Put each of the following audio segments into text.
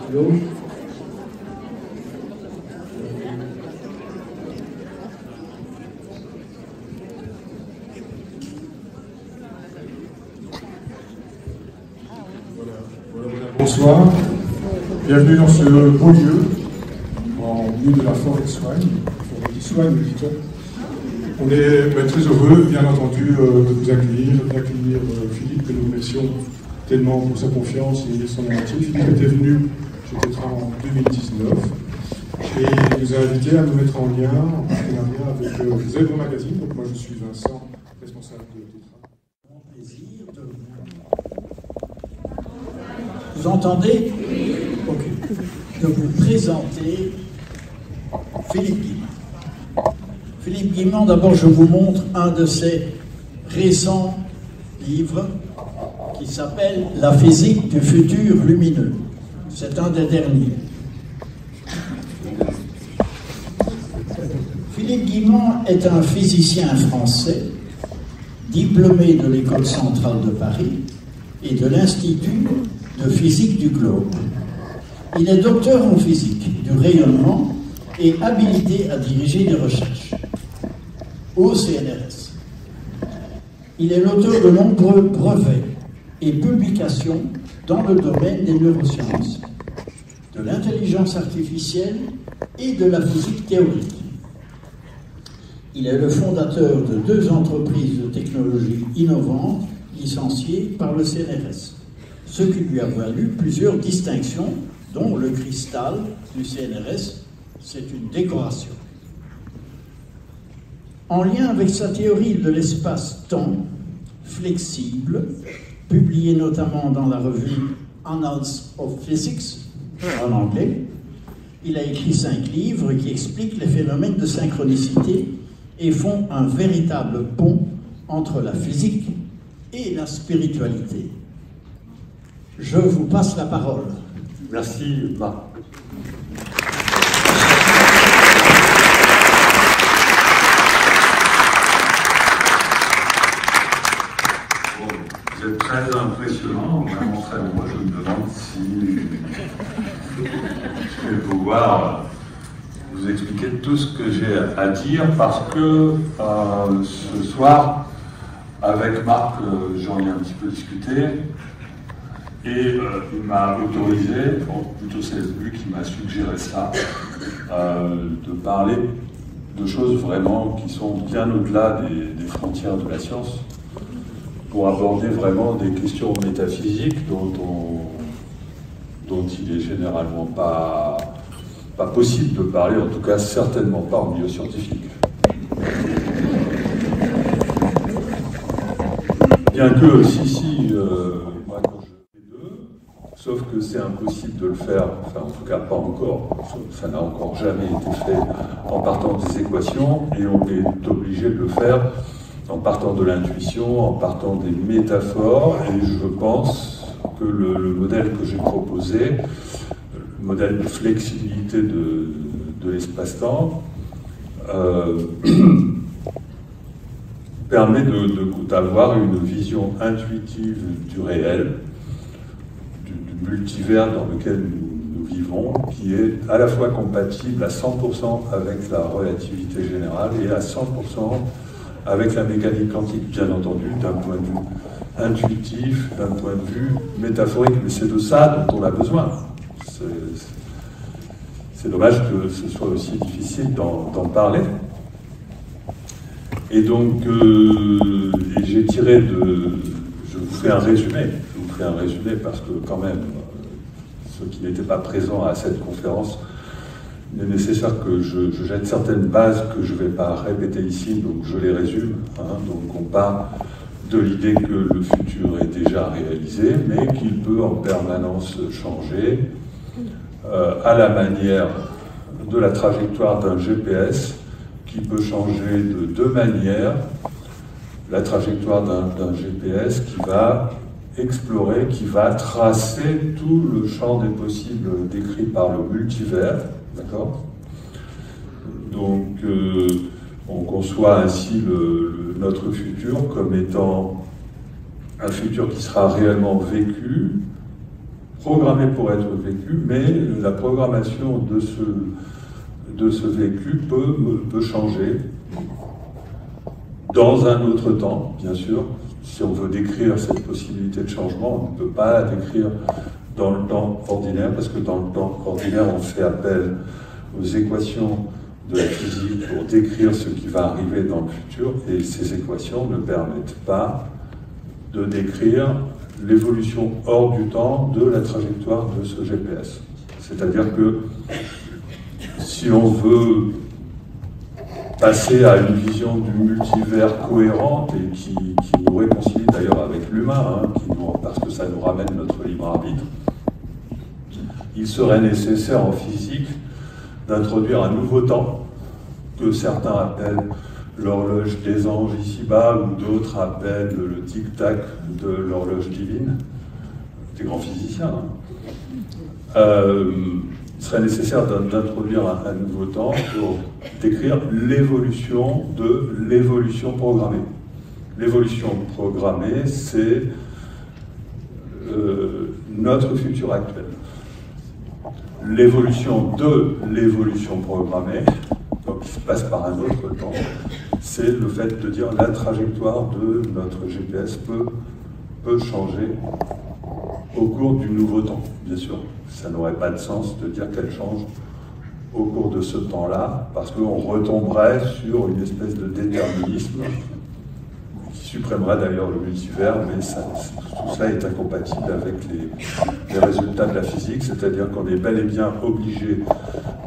Allô? Bonsoir, bienvenue dans ce beau lieu, en milieu de la forêt de Soigne, dit-on. On est très heureux, bien entendu, de vous accueillir, d'accueillir Philippe, que nous remercions tellement pour sa confiance et son amitié. Philippe était venu, peut-être en 2019, et il nous a invités à nous mettre en lien, en partenariat avec Zèbre Magazine. Donc moi je suis Vincent, responsable de Tétra. Plaisir de vous entendez? Ok. De vous présenter Philippe Guimand. Philippe Guimand, d'abord je vous montre un de ses récents livres qui s'appelle « La physique du futur lumineux ». C'est un des derniers. Philippe Guimand est un physicien français, diplômé de l'École centrale de Paris et de l'Institut de physique du globe. Il est docteur en physique du rayonnement et habilité à diriger des recherches au CNRS. Il est l'auteur de nombreux brevets et publications dans le domaine des neurosciences, de l'intelligence artificielle et de la physique théorique. Il est le fondateur de 2 entreprises de technologie innovantes licenciées par le CNRS, ce qui lui a valu plusieurs distinctions, dont le cristal du CNRS, c'est une décoration. En lien avec sa théorie de l'espace-temps flexible, publiée notamment dans la revue Annals of Physics, en anglais, il a écrit 5 livres qui expliquent les phénomènes de synchronicité et font un véritable pont entre la physique et la spiritualité. Je vous passe la parole. Merci, Marc. Vous êtes très impressionnant, vraiment très bon. Je me demande si je vais pouvoir vous expliquer tout ce que j'ai à dire, parce que ce soir, avec Marc, j'en ai un petit peu discuté, et il m'a autorisé, plutôt c'est lui qui m'a suggéré ça, de parler de choses vraiment qui sont bien au-delà des frontières de la science, pour aborder vraiment des questions métaphysiques dont il est généralement pas possible de parler, en tout cas certainement pas en milieu scientifique. Bien que, moi quand je fais deux, sauf que c'est impossible de le faire, enfin en tout cas pas encore, ça n'a encore jamais été fait en partant des équations, et on est obligé de le faire en partant de l'intuition, en partant des métaphores, et je pense que le modèle que j'ai proposé, le modèle de flexibilité de l'espace-temps, permet d'avoir une vision intuitive du réel, du multivers dans lequel nous vivons, qui est à la fois compatible à 100% avec la relativité générale et à 100% avec la mécanique quantique, bien entendu, d'un point de vue intuitif, d'un point de vue métaphorique, mais c'est de ça dont on a besoin. C'est dommage que ce soit aussi difficile d'en parler. Et donc, j'ai tiré je vous fais un résumé, parce que quand même, ceux qui n'étaient pas présents à cette conférence, il est nécessaire que je jette certaines bases que je ne vais pas répéter ici, donc je les résume. Donc on part de l'idée que le futur est déjà réalisé, mais qu'il peut en permanence changer, à la manière de la trajectoire d'un GPS, qui peut changer de 2 manières. La trajectoire d'un GPS qui va explorer, qui va tracer tout le champ des possibles décrit par le multivers, d'accord? Donc, on conçoit ainsi notre futur comme étant un futur qui sera réellement vécu, programmé pour être vécu, mais la programmation de ce vécu peut changer dans un autre temps, bien sûr. Si on veut décrire cette possibilité de changement, on ne peut pas la décrire dans le temps ordinaire, parce que dans le temps ordinaire, on fait appel aux équations de la physique pour décrire ce qui va arriver dans le futur, et ces équations ne permettent pas de décrire l'évolution hors du temps de la trajectoire de ce GPS. C'est-à-dire que si on veut passer à une vision du multivers cohérente et qui nous réconcilie d'ailleurs avec l'humain, parce que ça nous ramène notre libre arbitre, il serait nécessaire en physique d'introduire un nouveau temps que certains appellent l'horloge des anges ici-bas, ou d'autres appellent le tic-tac de l'horloge divine, des grands physiciens. Il serait nécessaire d'introduire un nouveau temps pour décrire l'évolution de l'évolution programmée. L'évolution programmée, c'est notre futur actuel. L'évolution de l'évolution programmée, donc qui se passe par un autre temps, c'est le fait de dire la trajectoire de notre GPS peut changer au cours du nouveau temps. Bien sûr, ça n'aurait pas de sens de dire qu'elle change au cours de ce temps-là, parce qu'on retomberait sur une espèce de déterminisme qui supprimerait d'ailleurs le multivers, mais tout ça est incompatible avec les résultats de la physique, c'est-à-dire qu'on est bel et bien obligé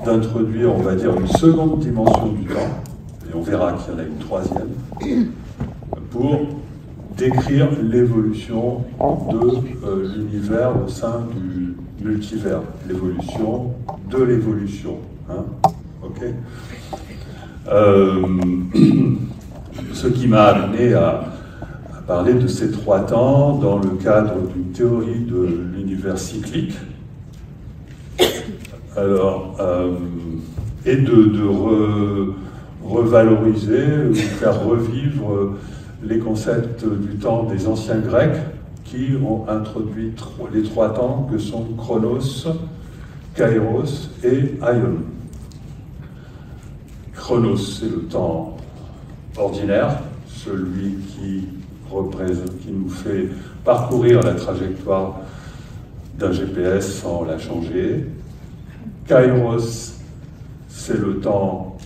d'introduire, on va dire, une seconde dimension du temps, et on verra qu'il y en a une troisième, pour décrire l'évolution de l'univers au sein du multivers, l'évolution de l'évolution. Ok. Ce qui m'a amené à parler de ces trois temps dans le cadre d'une théorie de l'univers cyclique. Alors, et de revaloriser ou faire revivre les concepts du temps des anciens Grecs qui ont introduit les trois temps que sont Chronos, Kairos et Aion. Chronos, c'est le temps ordinaire, celui qui nous fait parcourir la trajectoire d'un GPS sans la changer. Kairos, c'est le temps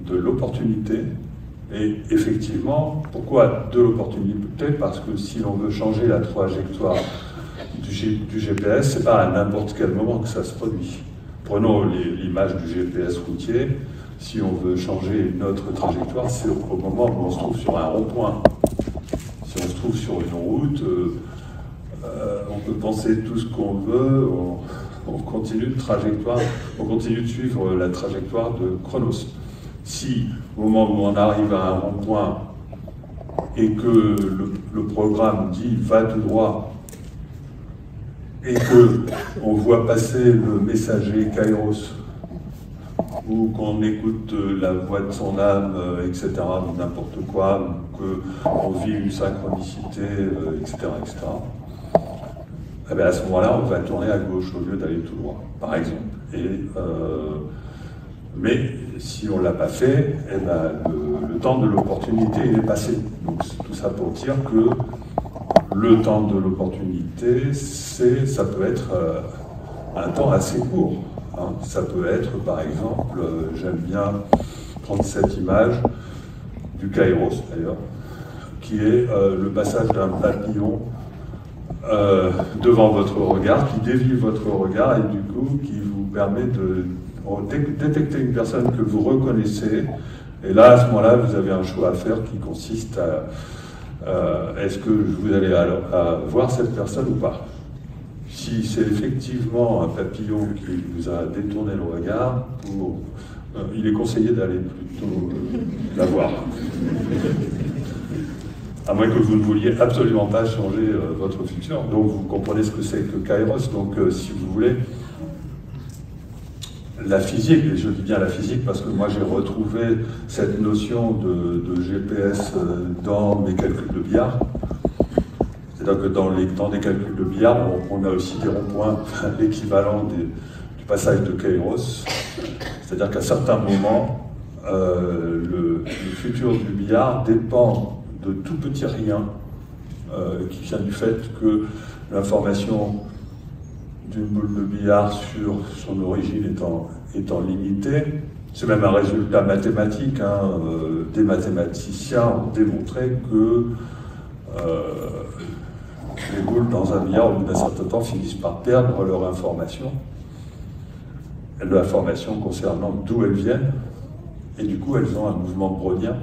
de l'opportunité. Et effectivement, pourquoi de l'opportunité? Parce que si l'on veut changer la trajectoire du GPS, ce n'est pas à n'importe quel moment que ça se produit. Prenons l'image du GPS routier. Si on veut changer notre trajectoire, c'est au moment où on se trouve sur un rond-point. Si on se trouve sur une route, on peut penser tout ce qu'on veut, on continue de trajectoire, on continue de suivre la trajectoire de Chronos. Si, au moment où on arrive à un rond-point et que le programme dit « va tout droit » et qu'on voit passer le messager Kairos ou qu'on écoute la voix de son âme, etc., ou n'importe quoi, ou qu'on vit une synchronicité, etc., etc., eh bien à ce moment-là, on va tourner à gauche au lieu d'aller tout droit, par exemple. Mais si on ne l'a pas fait, eh ben, le temps de l'opportunité est passé. Donc tout ça pour dire que le temps de l'opportunité, ça peut être un temps assez court. Hein. Ça peut être, par exemple, j'aime bien prendre cette image du Kairos d'ailleurs, qui est le passage d'un papillon devant votre regard, qui dévie votre regard et du coup qui vous permet de détecter une personne que vous reconnaissez, et là, à ce moment-là, vous avez un choix à faire qui consiste à est-ce que vous allez à voir cette personne ou pas. Si c'est effectivement un papillon qui vous a détourné le regard, il est conseillé d'aller plutôt la voir. À moins que vous ne vouliez absolument pas changer votre futur. Donc vous comprenez ce que c'est que Kairos. Donc si vous voulez, la physique, et je dis bien la physique parce que moi j'ai retrouvé cette notion de GPS dans mes calculs de billard. C'est-à-dire que dans des calculs de billard, on a aussi des ronds-points, l'équivalent du passage de Kairos. C'est-à-dire qu'à certains moments, le futur du billard dépend de tout petit rien qui vient du fait que l'information d'une boule de billard sur son origine étant limitée. C'est même un résultat mathématique. Des mathématiciens ont démontré que les boules dans un billard, au bout d'un certain temps, finissent par perdre leur information concernant d'où elles viennent, et du coup elles ont un mouvement brownien.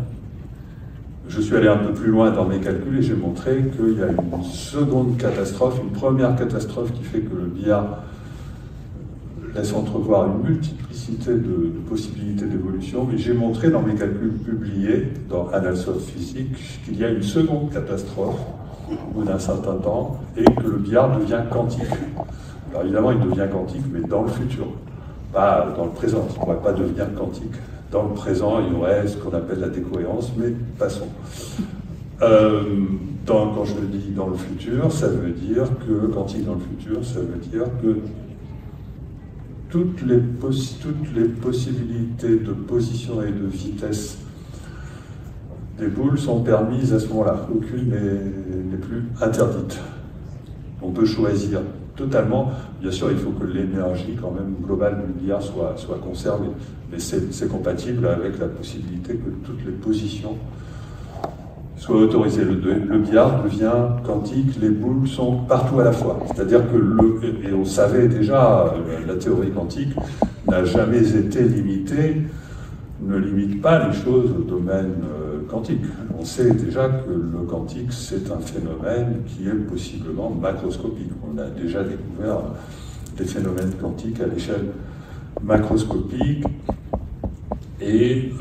Je suis allé un peu plus loin dans mes calculs et j'ai montré qu'il y a une seconde catastrophe, une première catastrophe qui fait que le billard laisse entrevoir une multiplicité de possibilités d'évolution, mais j'ai montré dans mes calculs publiés dans Annals of Physics qu'il y a une seconde catastrophe au bout d'un certain temps et que le billard devient quantique. Alors évidemment, il devient quantique, mais dans le futur, pas dans le présent. Il ne pourrait pas devenir quantique. Dans le présent, il y aurait ce qu'on appelle la décohérence, mais passons. Quand je dis dans le futur, ça veut dire que, quantique dans le futur, ça veut dire que toutes les possibilités de position et de vitesse des boules sont permises à ce moment-là. Aucune n'est plus interdite. On peut choisir totalement. Bien sûr, il faut que l'énergie quand même globale du billard soit conservée. Mais c'est compatible avec la possibilité que toutes les positions soient autorisées. Le billard devient quantique, les boules sont partout à la fois. C'est-à-dire que, et on savait déjà, la théorie quantique n'a jamais été limitée, ne limite pas les choses au domaine quantique. On sait déjà que le quantique, c'est un phénomène qui est possiblement macroscopique. On a déjà découvert des phénomènes quantiques à l'échelle macroscopique. Et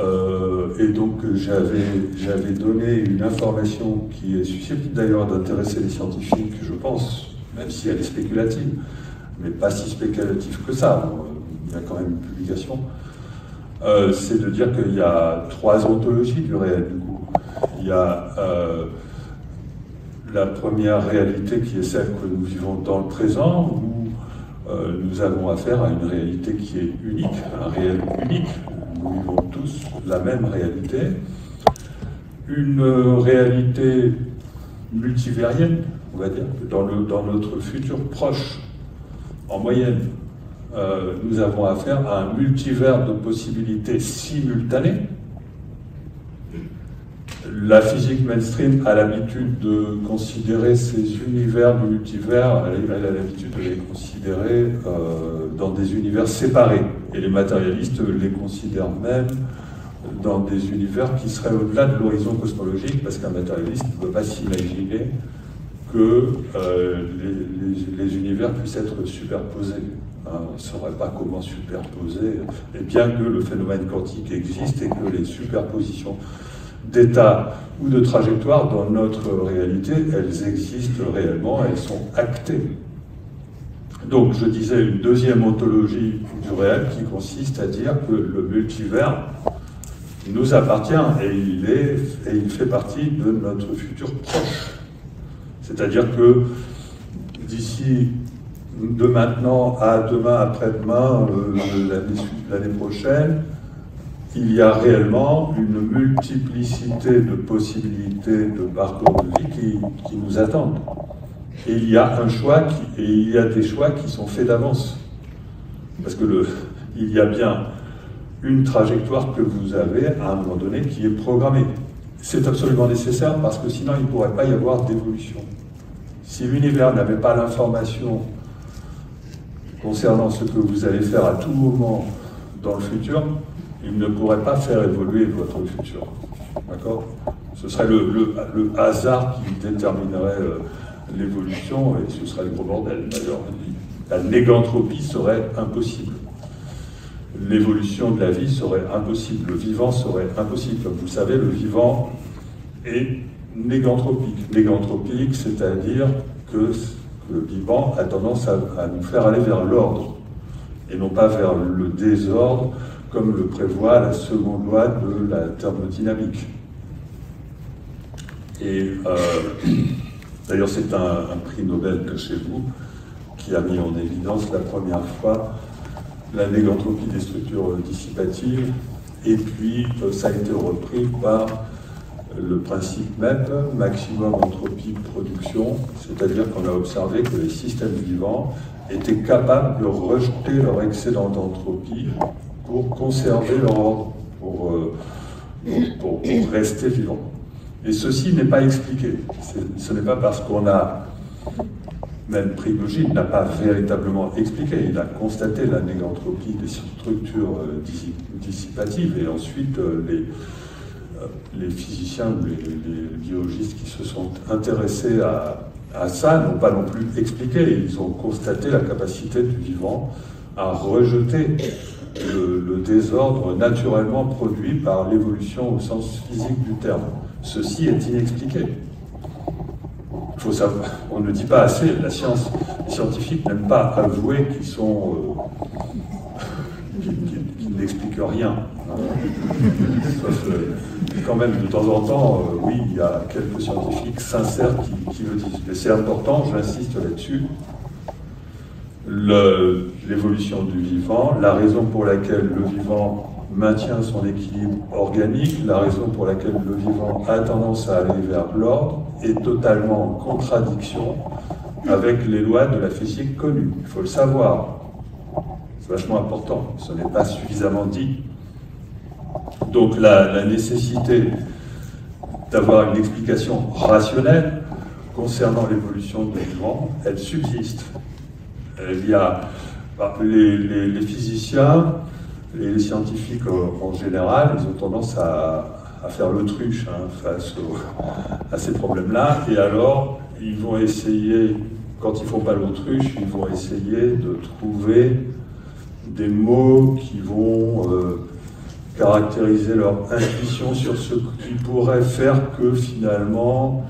donc j'avais donné une information qui est susceptible d'ailleurs d'intéresser les scientifiques, je pense, même si elle est spéculative, mais pas si spéculative que ça. Il y a quand même une publication. C'est de dire qu'il y a 3 ontologies du réel, du coup. Il y a la première réalité qui est celle que nous vivons dans le présent, où nous avons affaire à une réalité qui est unique, un réel unique. Nous vivons tous la même réalité. Une réalité multivarienne, on va dire, dans notre futur proche, en moyenne, nous avons affaire à un multivers de possibilités simultanées. La physique mainstream a l'habitude de considérer ces univers du multivers, elle a l'habitude de les considérer dans des univers séparés. Et les matérialistes les considèrent même dans des univers qui seraient au-delà de l'horizon cosmologique, parce qu'un matérialiste ne peut pas s'imaginer que les univers puissent être superposés. On ne saurait pas comment superposer, et bien que le phénomène quantique existe et que les superpositions d'états ou de trajectoires dans notre réalité, elles existent réellement, elles sont actées. Donc je disais une deuxième ontologie du réel qui consiste à dire que le multivers nous appartient et il fait partie de notre futur proche. C'est-à-dire que d'ici de maintenant à demain, après-demain, l'année prochaine, il y a réellement une multiplicité de possibilités de parcours de vie qui nous attendent. Et il y a un choix, et il y a des choix qui sont faits d'avance. Parce que il y a bien une trajectoire que vous avez à un moment donné qui est programmée. C'est absolument nécessaire parce que sinon il ne pourrait pas y avoir d'évolution. Si l'univers n'avait pas l'information concernant ce que vous allez faire à tout moment dans le futur, il ne pourrait pas faire évoluer votre futur. D'accord ? Ce serait le hasard qui déterminerait l'évolution et ce serait le gros bordel. D'ailleurs, la négantropie serait impossible. L'évolution de la vie serait impossible. Le vivant serait impossible. Comme vous le savez, le vivant est négantropique. Négantropique, c'est-à-dire que le vivant a tendance à nous faire aller vers l'ordre et non pas vers le désordre, comme le prévoit la seconde loi de la thermodynamique. Et D'ailleurs, c'est un prix Nobel de chez vous qui a mis en évidence la première fois la négantropie des structures dissipatives, et puis ça a été repris par le principe même, maximum entropie de production, c'est-à-dire qu'on a observé que les systèmes vivants étaient capables de rejeter leur excédent d'entropie pour conserver leur ordre, pour rester vivants. Et ceci n'est pas expliqué. Ce n'est pas parce qu'on a, même Prigogine n'a pas véritablement expliqué, il a constaté la négantropie des structures dissipatives, et ensuite les physiciens ou les biologistes qui se sont intéressés à ça n'ont pas non plus expliqué. Ils ont constaté la capacité du vivant à rejeter le désordre naturellement produit par l'évolution au sens physique du terme. Ceci est inexpliqué. Il faut savoir, on ne dit pas assez, la science, les scientifiques n'aiment pas avouer qu'ils sont... qu'ils n'expliquent rien. Quand même, de temps en temps, oui, il y a quelques scientifiques sincères qui le disent. Mais c'est important, j'insiste là-dessus, l'évolution du vivant, la raison pour laquelle le vivant maintient son équilibre organique, la raison pour laquelle le vivant a tendance à aller vers l'ordre, est totalement en contradiction avec les lois de la physique connue. Il faut le savoir. C'est vachement important. Ce n'est pas suffisamment dit. Donc la nécessité d'avoir une explication rationnelle concernant l'évolution du vivant, elle subsiste. Il y a les physiciens et les scientifiques en général, ils ont tendance à faire l'autruche face à ces problèmes-là, et alors ils vont essayer, quand ils ne font pas l'autruche, ils vont essayer de trouver des mots qui vont caractériser leur intuition sur ce qui pourrait faire que finalement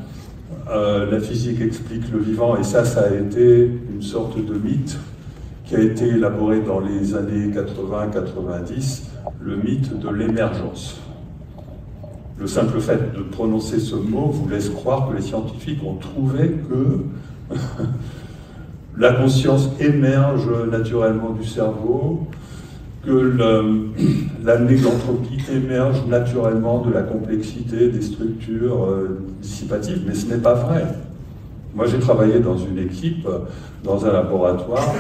la physique explique le vivant, et ça a été une sorte de mythe qui a été élaboré dans les années 80-90, le mythe de l'émergence. Le simple fait de prononcer ce mot vous laisse croire que les scientifiques ont trouvé que la conscience émerge naturellement du cerveau, que la négantropie émerge naturellement de la complexité des structures dissipatives, mais ce n'est pas vrai. Moi, j'ai travaillé dans une équipe, dans un laboratoire,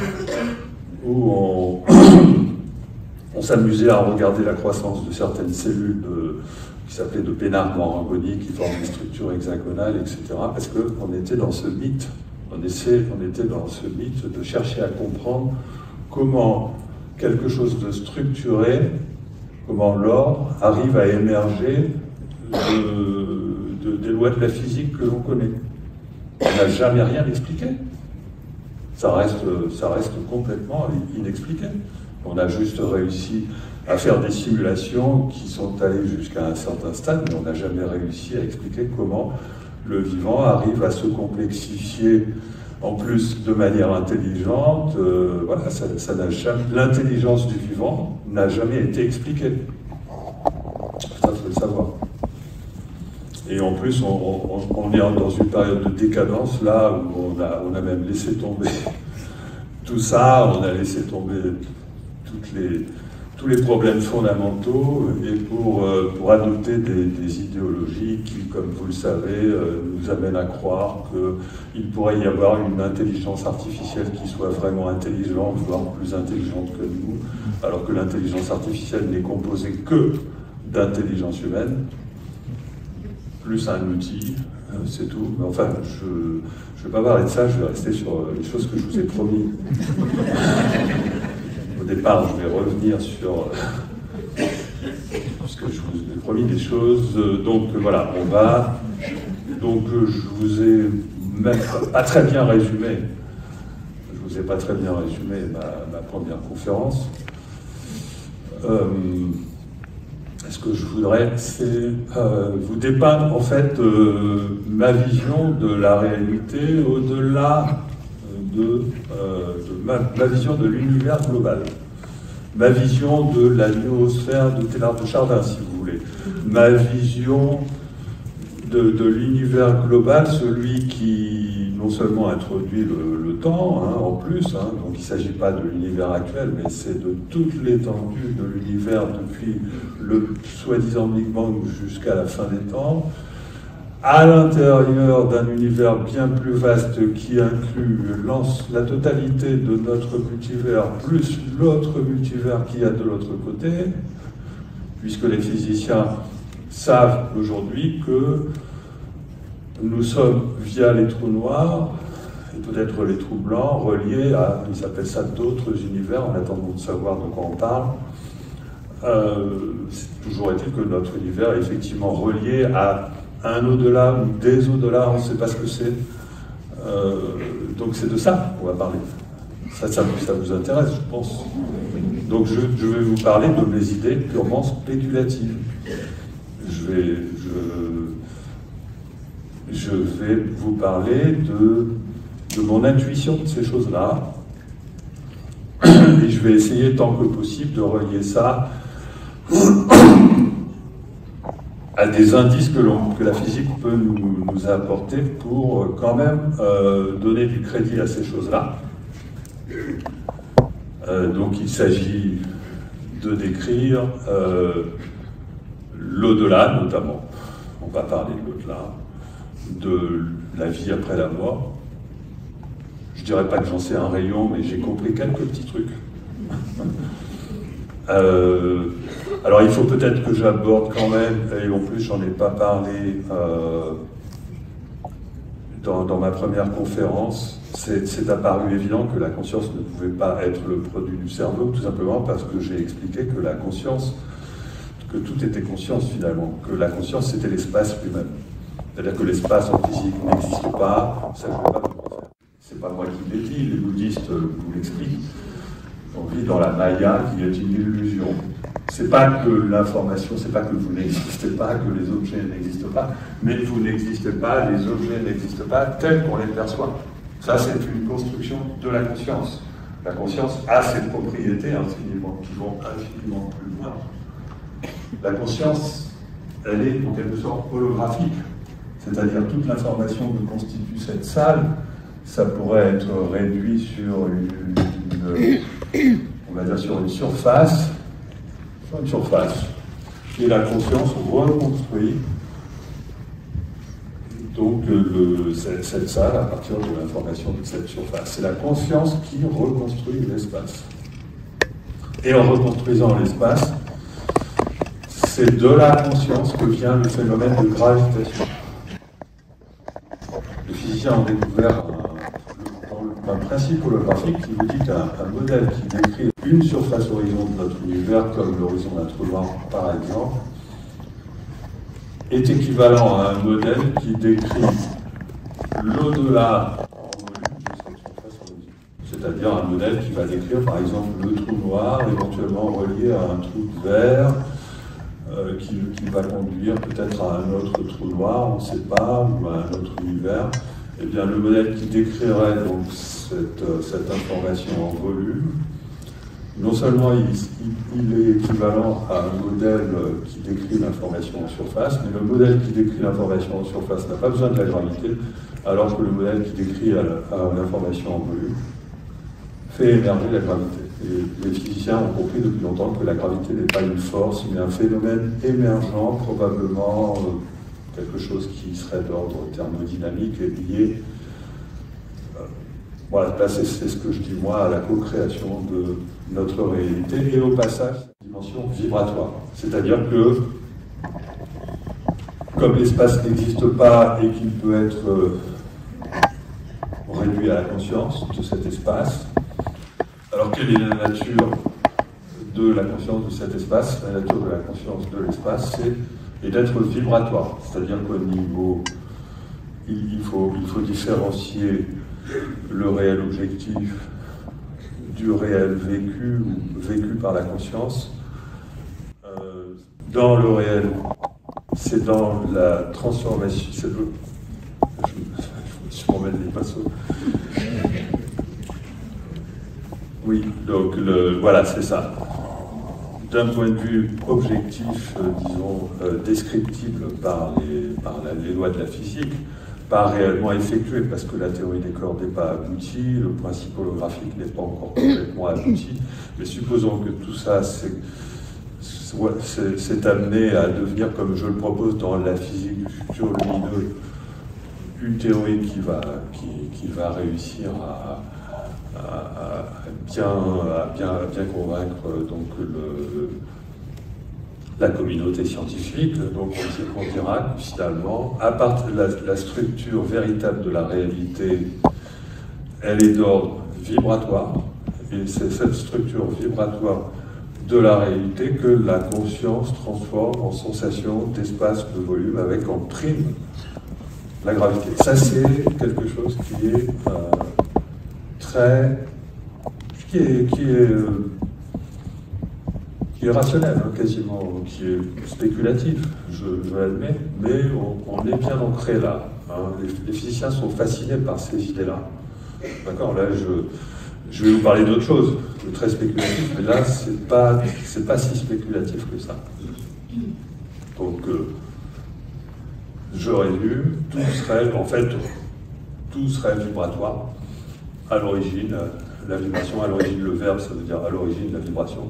où on s'amusait à regarder la croissance de certaines cellules qui s'appelaient de Pénard-Morangoni, qui forment des structures hexagonales, etc., parce qu'on était dans ce mythe. On était dans ce mythe de chercher à comprendre comment quelque chose de structuré, comment l'ordre arrive à émerger des lois de la physique que l'on connaît. On n'a jamais rien expliqué. Ça reste complètement inexpliqué. On a juste réussi à faire des simulations qui sont allées jusqu'à un certain stade, mais on n'a jamais réussi à expliquer comment le vivant arrive à se complexifier en plus de manière intelligente. Voilà, l'intelligence du vivant n'a jamais été expliquée. Ça, il faut le savoir. Et en plus, on est dans une période de décadence, là, où on a même laissé tomber tout ça, on a laissé tomber tous les problèmes fondamentaux, et pour adopter des idéologies qui, comme vous le savez, nous amènent à croire qu'il pourrait y avoir une intelligence artificielle qui soit vraiment intelligente, voire plus intelligente que nous, alors que l'intelligence artificielle n'est composée que d'intelligence humaine, plus un outil, c'est tout. Mais enfin, je ne vais pas parler de ça, je vais rester sur les choses que je vous ai promis. Au départ, je vais revenir sur ce que je vous ai promis, des choses. Donc voilà, on va. Donc je vous ai même pas très bien résumé. Je vous ai pas très bien résumé ma première conférence. Ce que je voudrais, c'est vous dépeindre en fait ma vision de la réalité au-delà de ma vision de l'univers global, ma vision de la noosphère de Teilhard de Chardin, si vous voulez, ma vision de l'univers global, celui qui non seulement introduit le temps, hein, en plus, hein, donc il ne s'agit pas de l'univers actuel, mais c'est de toute l'étendue de l'univers depuis le soi-disant Big Bang jusqu'à la fin des temps, à l'intérieur d'un univers bien plus vaste qui inclut la totalité de notre multivers, plus l'autre multivers qu'il y a de l'autre côté, puisque les physiciens savent aujourd'hui que nous sommes, via les trous noirs, et peut-être les trous blancs, reliés à, ils appellent ça d'autres univers, en attendant de savoir de quoi on parle. Toujours est-il que notre univers est effectivement relié à un au-delà ou des au-delà, on ne sait pas ce que c'est. Donc c'est de ça qu'on va parler. Ça vous intéresse, je pense. Donc je vais vous parler de mes idées purement spéculatives. Je vais vous parler de mon intuition de ces choses-là. Et je vais essayer tant que possible de relier ça à des indices que la physique peut nous apporter pour quand même donner du crédit à ces choses-là. Donc il s'agit de décrire l'au-delà notamment. On va parler de l'au-delà, de la vie après la mort. Je dirais pas que j'en sais un rayon, mais j'ai compris quelques petits trucs. Alors il faut peut-être que j'aborde quand même, et en plus j'en ai pas parlé dans ma première conférence, c'est apparu évident que la conscience ne pouvait pas être le produit du cerveau, tout simplement parce que j'ai expliqué que la conscience, que tout était conscience finalement, que la conscience c'était l'espace lui-même. C'est-à-dire que l'espace en physique n'existe pas, ça je ne vais pas vous faire. C'est pas moi qui l'ai dit, les bouddhistes vous l'expliquent. On vit dans la Maya qui est une illusion. C'est pas que l'information, c'est pas que vous n'existez pas, que les objets n'existent pas, mais vous n'existez pas, les objets n'existent pas tels qu'on les perçoit. Ça, c'est une construction de la conscience. La conscience a ses propriétés qui vont infiniment plus loin. La conscience, elle est en quelque sorte holographique. C'est-à-dire toute l'information que constitue cette salle, ça pourrait être réduit sur on va dire sur une surface, et la conscience reconstruit donc cette salle à partir de l'information de cette surface. C'est la conscience qui reconstruit l'espace. Et en reconstruisant l'espace, c'est de la conscience que vient le phénomène de gravitation. Les physiciens ont découvert un principe holographique qui vous dit qu'un modèle qui décrit une surface horizon de notre univers, comme l'horizon d'un trou noir par exemple, est équivalent à un modèle qui décrit l'au-delà en volume de cette surface horizon. C'est-à-dire un modèle qui va décrire par exemple le trou noir, éventuellement relié à un trou vert, qui va conduire peut-être à un autre trou noir, on ne sait pas, ou à un autre univers. Eh bien, le modèle qui décrirait donc cette information en volume, non seulement il est équivalent à un modèle qui décrit l'information en surface, mais le modèle qui décrit l'information en surface n'a pas besoin de la gravité, alors que le modèle qui décrit l'information en volume fait émerger la gravité. Et les physiciens ont compris depuis longtemps que la gravité n'est pas une force, mais un phénomène émergent, probablement quelque chose qui serait d'ordre thermodynamique et lié. Voilà, là c'est ce que je dis moi à la co-création de notre réalité et au passage à une dimension vibratoire. C'est-à-dire que, comme l'espace n'existe pas et qu'il peut être réduit à la conscience de cet espace, alors quelle est la nature de la conscience de cet espace? La nature de la conscience de l'espace, c'est d'être vibratoire. C'est-à-dire qu'au niveau, il faut différencier le réel objectif du réel vécu ou vécu par la conscience. Dans le réel, c'est dans la transformation. Je m'emmène les pinceaux. Oui, donc voilà, c'est ça. D'un point de vue objectif, disons, descriptible par les lois de la physique, pas réellement effectué parce que la théorie des cordes n'est pas aboutie, le principe holographique n'est pas encore complètement abouti, mais supposons que tout ça c'est amené à devenir, comme je le propose dans la physique du futur lumineux, une théorie qui va réussir à bien convaincre donc la communauté scientifique. Donc on dira que finalement, à part la structure véritable de la réalité, elle est d'ordre vibratoire, et c'est cette structure vibratoire de la réalité que la conscience transforme en sensation d'espace, de volume, avec en prime la gravité. Ça, c'est quelque chose qui est qui est rationnel, hein, quasiment, qui est spéculatif, je l'admets, mais on est bien ancré là. Hein. Les physiciens sont fascinés par ces idées-là. D'accord, là, je vais vous parler d'autre chose, de très spéculatif, mais là, c'est pas si spéculatif que ça. Donc, je résume, tout serait vibratoire à l'origine, la vibration, à l'origine, le verbe, ça veut dire à l'origine, la vibration.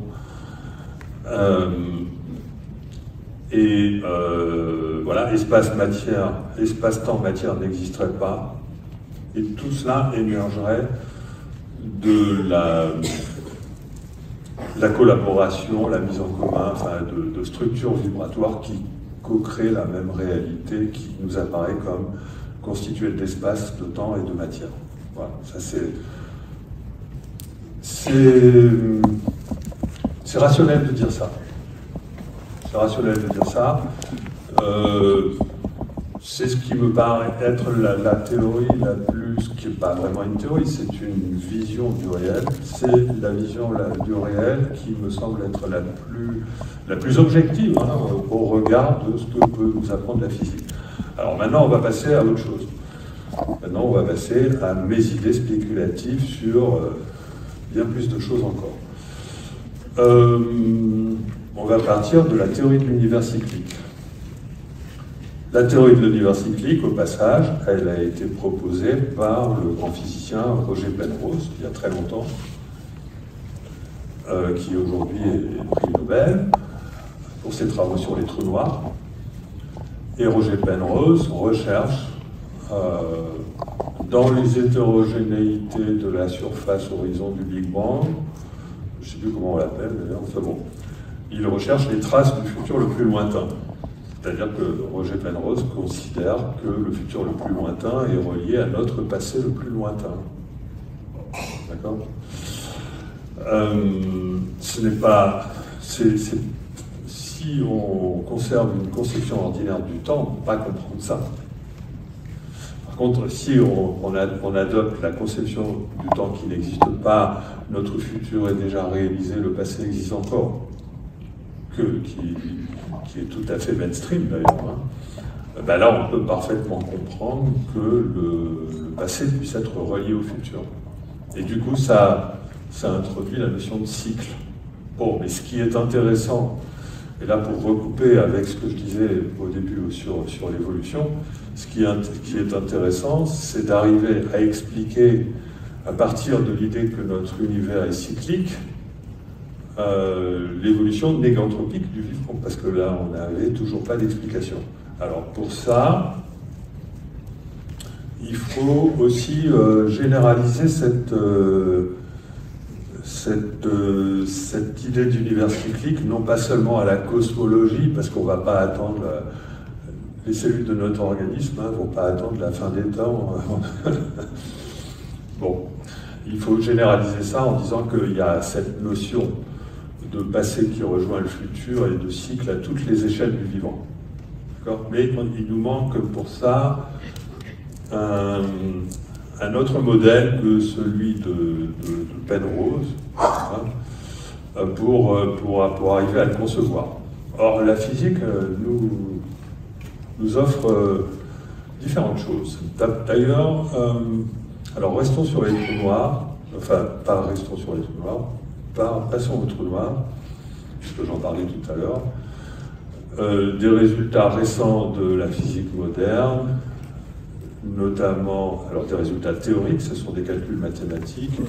Voilà, espace-temps, matière n'existerait pas, et tout cela émergerait de la collaboration, la mise en commun, enfin, de structures vibratoires qui co-créent la même réalité qui nous apparaît comme constituée d'espace, de temps et de matière. Voilà, ça c'est rationnel de dire ça. C'est rationnel de dire ça. C'est ce qui me paraît être la théorie la plus, qui n'est pas vraiment une théorie, c'est une vision du réel. C'est la vision du réel qui me semble être la plus objective, hein, au regard de ce que peut nous apprendre la physique. Alors maintenant, on va passer à autre chose. Maintenant, on va passer à mes idées spéculatives sur bien plus de choses encore. On va partir de la théorie de l'univers cyclique. La théorie de l'univers cyclique, au passage, elle a été proposée par le grand physicien Roger Penrose, il y a très longtemps, qui aujourd'hui est prix Nobel pour ses travaux sur les trous noirs. Et Roger Penrose recherche dans les hétérogénéités de la surface horizon du Big Bang, je ne sais plus comment on l'appelle d'ailleurs, enfin bon, il recherche les traces du futur le plus lointain. C'est-à-dire que Roger Penrose considère que le futur le plus lointain est relié à notre passé le plus lointain. D'accord ? Ce n'est pas... si on conserve une conception ordinaire du temps, on ne peut pas comprendre ça. Par contre, si on adopte la conception du temps qui n'existe pas, notre futur est déjà réalisé, le passé existe encore, qui est tout à fait mainstream d'ailleurs, hein, ben là on peut parfaitement comprendre que le passé puisse être relié au futur. Et du coup ça introduit la notion de cycle. Bon, mais ce qui est intéressant, et là pour recouper avec ce que je disais au début sur l'évolution, ce qui est intéressant, c'est d'arriver à expliquer, à partir de l'idée que notre univers est cyclique, l'évolution négantropique du vivant, parce que là, on n'avait toujours pas d'explication. Alors, pour ça, il faut aussi généraliser cette idée d'univers cyclique, non pas seulement à la cosmologie, parce qu'on ne va pas attendre, les cellules de notre organisme ne vont pas attendre la fin des temps. Bon, il faut généraliser ça en disant qu'il y a cette notion de passé qui rejoint le futur et de cycle à toutes les échelles du vivant. Mais il nous manque pour ça un autre modèle que celui de Penrose, hein, pour arriver à le concevoir. Or, la physique nous offre différentes choses. D'ailleurs, alors restons sur les trous noirs, enfin, pas restons sur les trous noirs, passons aux trous noirs, puisque j'en parlais tout à l'heure. Des résultats récents de la physique moderne notamment alors des résultats théoriques, ce sont des calculs mathématiques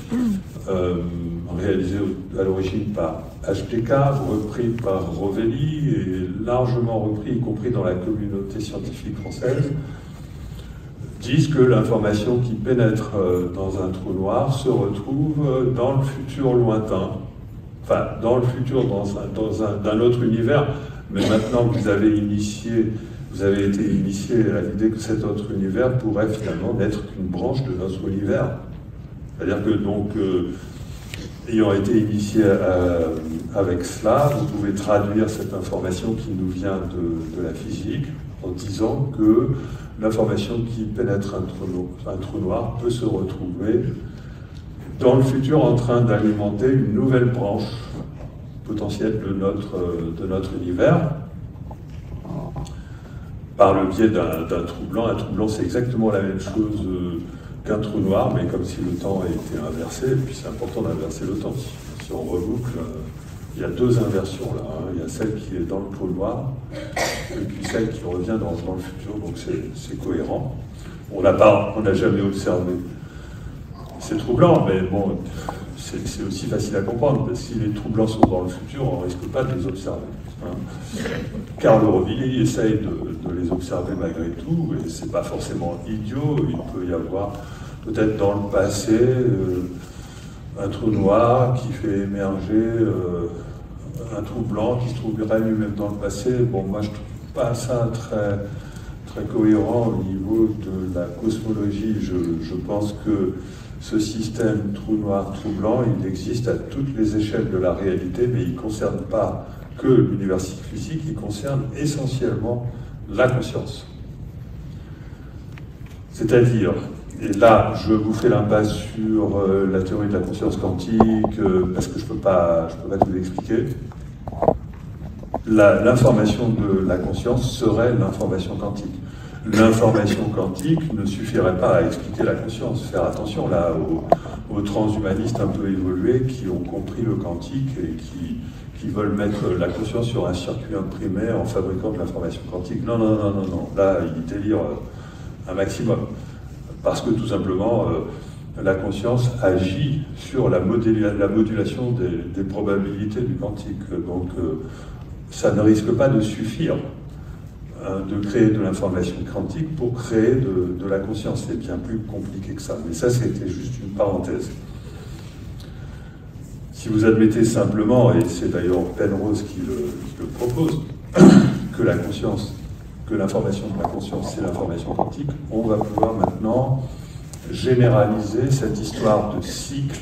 réalisés à l'origine par HPK, repris par Rovelli et largement repris, y compris dans la communauté scientifique française, disent que l'information qui pénètre dans un trou noir se retrouve dans le futur lointain, enfin dans le futur d'un autre univers, mais maintenant que vous avez été initié à l'idée que cet autre univers pourrait finalement n'être qu'une branche de notre univers. C'est-à-dire que donc, ayant été initié avec cela, vous pouvez traduire cette information qui nous vient de la physique en disant que l'information qui pénètre un trou noir peut se retrouver dans le futur en train d'alimenter une nouvelle branche potentielle de notre univers par le biais d'un trou blanc. Un trou blanc, c'est exactement la même chose qu'un trou noir, mais comme si le temps était inversé, et puis c'est important d'inverser le temps. Si on reboucle, il y a deux inversions là, hein. Il y a celle qui est dans le trou noir, et puis celle qui revient dans le futur, donc c'est cohérent. On n'a jamais observé ces trous blancs, mais bon, c'est aussi facile à comprendre, parce que si les trous blancs sont dans le futur, on ne risque pas de les observer. Hein. Carl Rovelli essaye de les observer malgré tout, et c'est pas forcément idiot. Il peut y avoir peut-être dans le passé un trou noir qui fait émerger un trou blanc qui se trouverait lui-même dans le passé. Bon, moi je trouve pas ça très cohérent au niveau de la cosmologie. Je pense que ce système trou noir, trou blanc, il existe à toutes les échelles de la réalité, mais il ne concerne pas que l'univers physique, il concerne essentiellement la conscience. C'est-à-dire, et là je vous fais l'impasse sur la théorie de la conscience quantique, parce que je peux pas tout expliquer. L'information de la conscience serait l'information quantique. L'information quantique ne suffirait pas à expliquer la conscience. Faire attention là aux transhumanistes un peu évolués qui ont compris le quantique et qui veulent mettre la conscience sur un circuit imprimé en fabriquant de l'information quantique. Non. Là, ils délirent un maximum. Parce que tout simplement, la conscience agit sur la modulation des probabilités du quantique. Donc, ça ne risque pas de suffire de créer de l'information quantique pour créer de la conscience. C'est bien plus compliqué que ça. Mais ça, c'était juste une parenthèse. Si vous admettez simplement, et c'est d'ailleurs Penrose qui le propose, que la conscience, que l'information de la conscience, c'est l'information quantique, on va pouvoir maintenant généraliser cette histoire de cycle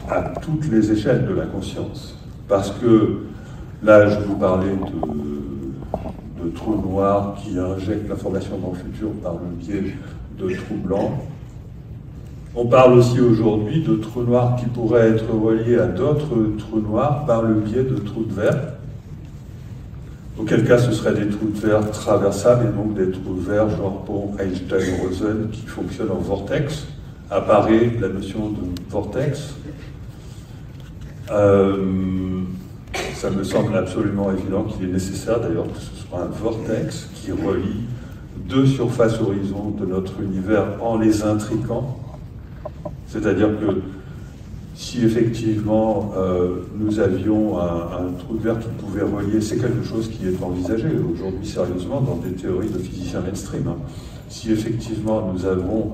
à toutes les échelles de la conscience. Parce que là, je vous parlais de trous noirs qui injectent l'information dans le futur par le biais de trous blancs. On parle aussi aujourd'hui de trous noirs qui pourraient être reliés à d'autres trous noirs par le biais de trous de verre. Auquel cas, ce seraient des trous de verre traversables et donc des trous de verre genre pour Einstein-Rosen qui fonctionnent en vortex. Apparaît la notion de vortex. Ça me semble absolument évident qu'il est nécessaire d'ailleurs que ce soit un vortex qui relie deux surfaces horizons de notre univers en les intriquant. C'est-à-dire que si effectivement nous avions un trou de verre qui pouvait relier, c'est quelque chose qui est envisagé aujourd'hui sérieusement dans des théories de physiciens mainstream. Hein. Si effectivement nous avons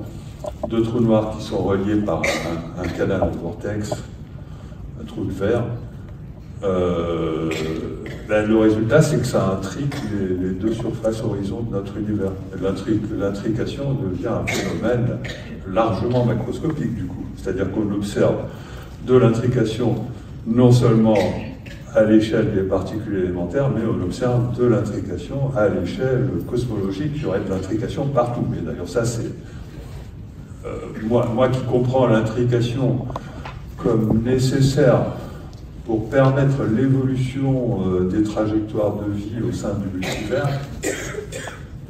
deux trous noirs qui sont reliés par un canal de vortex, un trou de verre, le résultat c'est que ça intrigue les deux surfaces horizons de notre univers. L'intrication devient un phénomène largement macroscopique du coup. C'est-à-dire qu'on observe de l'intrication non seulement à l'échelle des particules élémentaires, mais on observe de l'intrication à l'échelle cosmologique. Il y aurait de l'intrication partout. Mais d'ailleurs ça c'est... moi qui comprends l'intrication comme nécessaire pour permettre l'évolution des trajectoires de vie au sein de l'univers,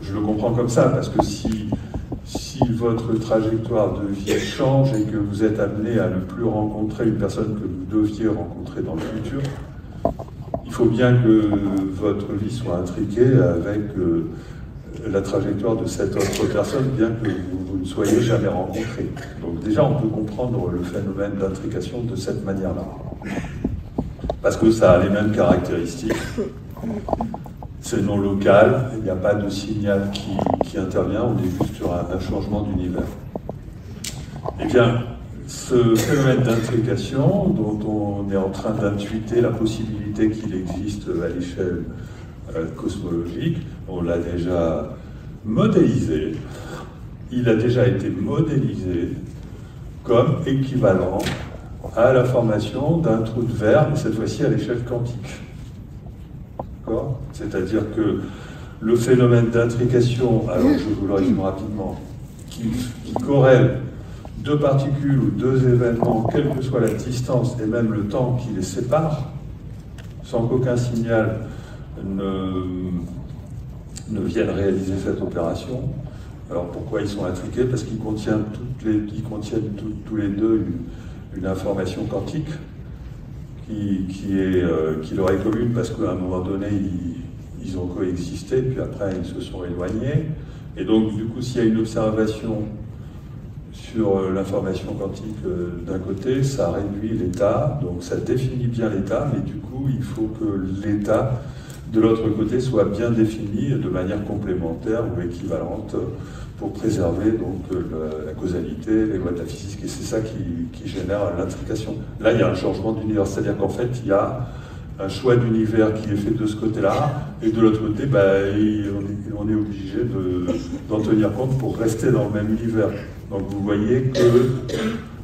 je le comprends comme ça, parce que si votre trajectoire de vie change et que vous êtes amené à ne plus rencontrer une personne que vous deviez rencontrer dans le futur, il faut bien que votre vie soit intriquée avec la trajectoire de cette autre personne, bien que vous ne soyez jamais rencontrés. Donc déjà, on peut comprendre le phénomène d'intrication de cette manière-là. Parce que ça a les mêmes caractéristiques. C'est non local, il n'y a pas de signal qui intervient, on est juste sur un changement d'univers. Eh bien, ce phénomène d'intrication, dont on est en train d'intuiter la possibilité qu'il existe à l'échelle cosmologique, on l'a déjà modélisé, il a déjà été modélisé comme équivalent à la formation d'un trou de verre, mais cette fois-ci à l'échelle quantique. C'est-à-dire que le phénomène d'intrication, alors je vous le résume rapidement, qui corrèle deux particules ou deux événements, quelle que soit la distance et même le temps qui les sépare, sans qu'aucun signal ne vienne réaliser cette opération. Alors pourquoi ils sont intriqués? Parce qu'ils contiennent tous les deux une information quantique qui leur est commune, parce qu'à un moment donné, ils ont coexisté, puis après ils se sont éloignés. Et donc du coup, s'il y a une observation sur l'information quantique d'un côté, ça réduit l'état, donc ça définit bien l'état, mais du coup, il faut que l'état de l'autre côté soit bien défini de manière complémentaire ou équivalente pour préserver donc la causalité, les lois de la physique, et c'est ça qui génère l'intrication. Là, il y a un changement d'univers, c'est-à-dire qu'en fait, il y a un choix d'univers qui est fait de ce côté-là, et de l'autre côté, on est obligé d'en tenir compte pour rester dans le même univers. Donc vous voyez que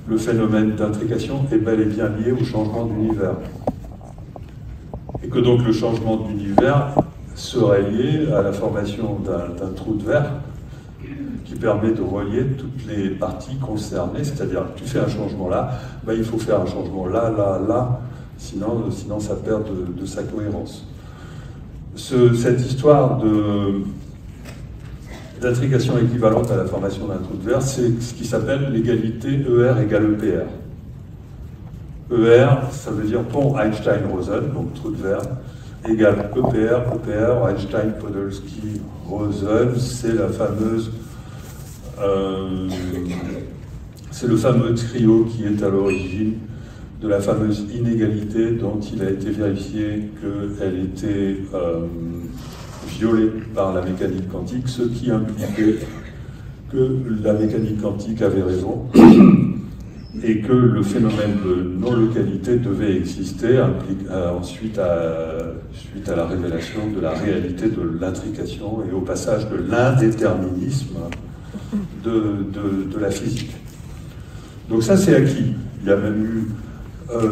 le phénomène d'intrication est bel et bien lié au changement d'univers. Et que donc le changement d'univers serait lié à la formation d'un trou de verre qui permet de relier toutes les parties concernées, c'est-à-dire que tu fais un changement là, il faut faire un changement là, sinon ça perd de sa cohérence. Cette histoire d'intrication équivalente à la formation d'un trou de verre, c'est ce qui s'appelle l'égalité ER égale EPR. ER, ça veut dire pont Einstein-Rosen, donc trou de verre, égale EPR, Einstein, Podolsky, Rosen, c'est la fameuse... c'est le fameux trio qui est à l'origine de la fameuse inégalité dont il a été vérifié qu'elle était violée par la mécanique quantique, ce qui impliquait que la mécanique quantique avait raison et que le phénomène de non-localité devait exister suite à la révélation de la réalité de l'intrication et au passage de l'indéterminisme de la physique. Donc ça, c'est acquis. Il y a même eu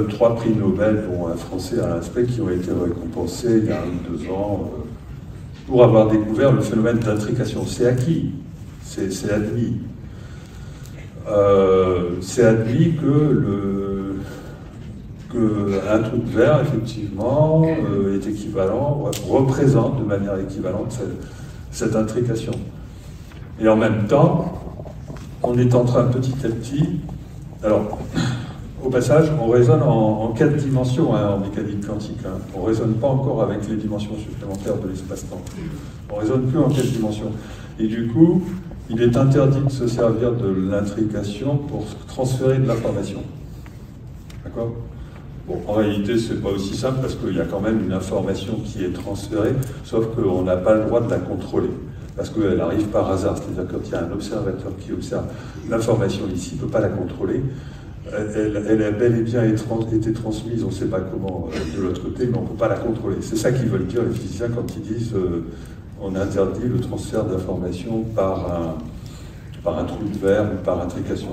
3 prix Nobel, dont un français, Alain Spey, qui ont été récompensés il y a 1 ou 2 ans pour avoir découvert le phénomène d'intrication. C'est acquis, c'est admis. C'est admis qu'un trou de verre, effectivement, est équivalent, représente de manière équivalente cette intrication. Et en même temps, on est en train petit à petit... Alors, au passage, on raisonne en 4 dimensions en mécanique quantique. On ne raisonne pas encore avec les dimensions supplémentaires de l'espace-temps. On raisonne plus en 4 dimensions. Et du coup, il est interdit de se servir de l'intrication pour transférer de l'information. D'accord? Bon, en réalité, ce n'est pas aussi simple parce qu'il y a quand même une information qui est transférée, sauf qu'on n'a pas le droit de la contrôler. Parce qu'elle arrive par hasard. C'est-à-dire que quand il y a un observateur qui observe l'information ici, il ne peut pas la contrôler. Elle a bel et bien été transmise, on ne sait pas comment, de l'autre côté, mais on ne peut pas la contrôler. C'est ça qu'ils veulent dire les physiciens quand ils disent on interdit le transfert d'informations par un trou de verre ou par intrication.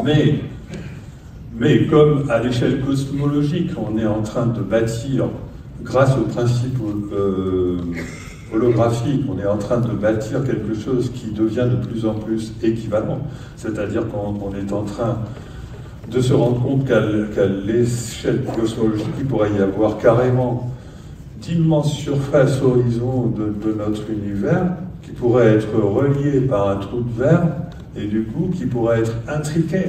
Mais comme à l'échelle cosmologique, on est en train de bâtir, grâce au principe holographique, on est en train de bâtir quelque chose qui devient de plus en plus équivalent. C'est-à-dire qu'on est en train de se rendre compte qu'à l'échelle cosmologique, il pourrait y avoir carrément d'immenses surfaces horizon de notre univers qui pourraient être reliées par un trou de verre et du coup qui pourraient être intriquées.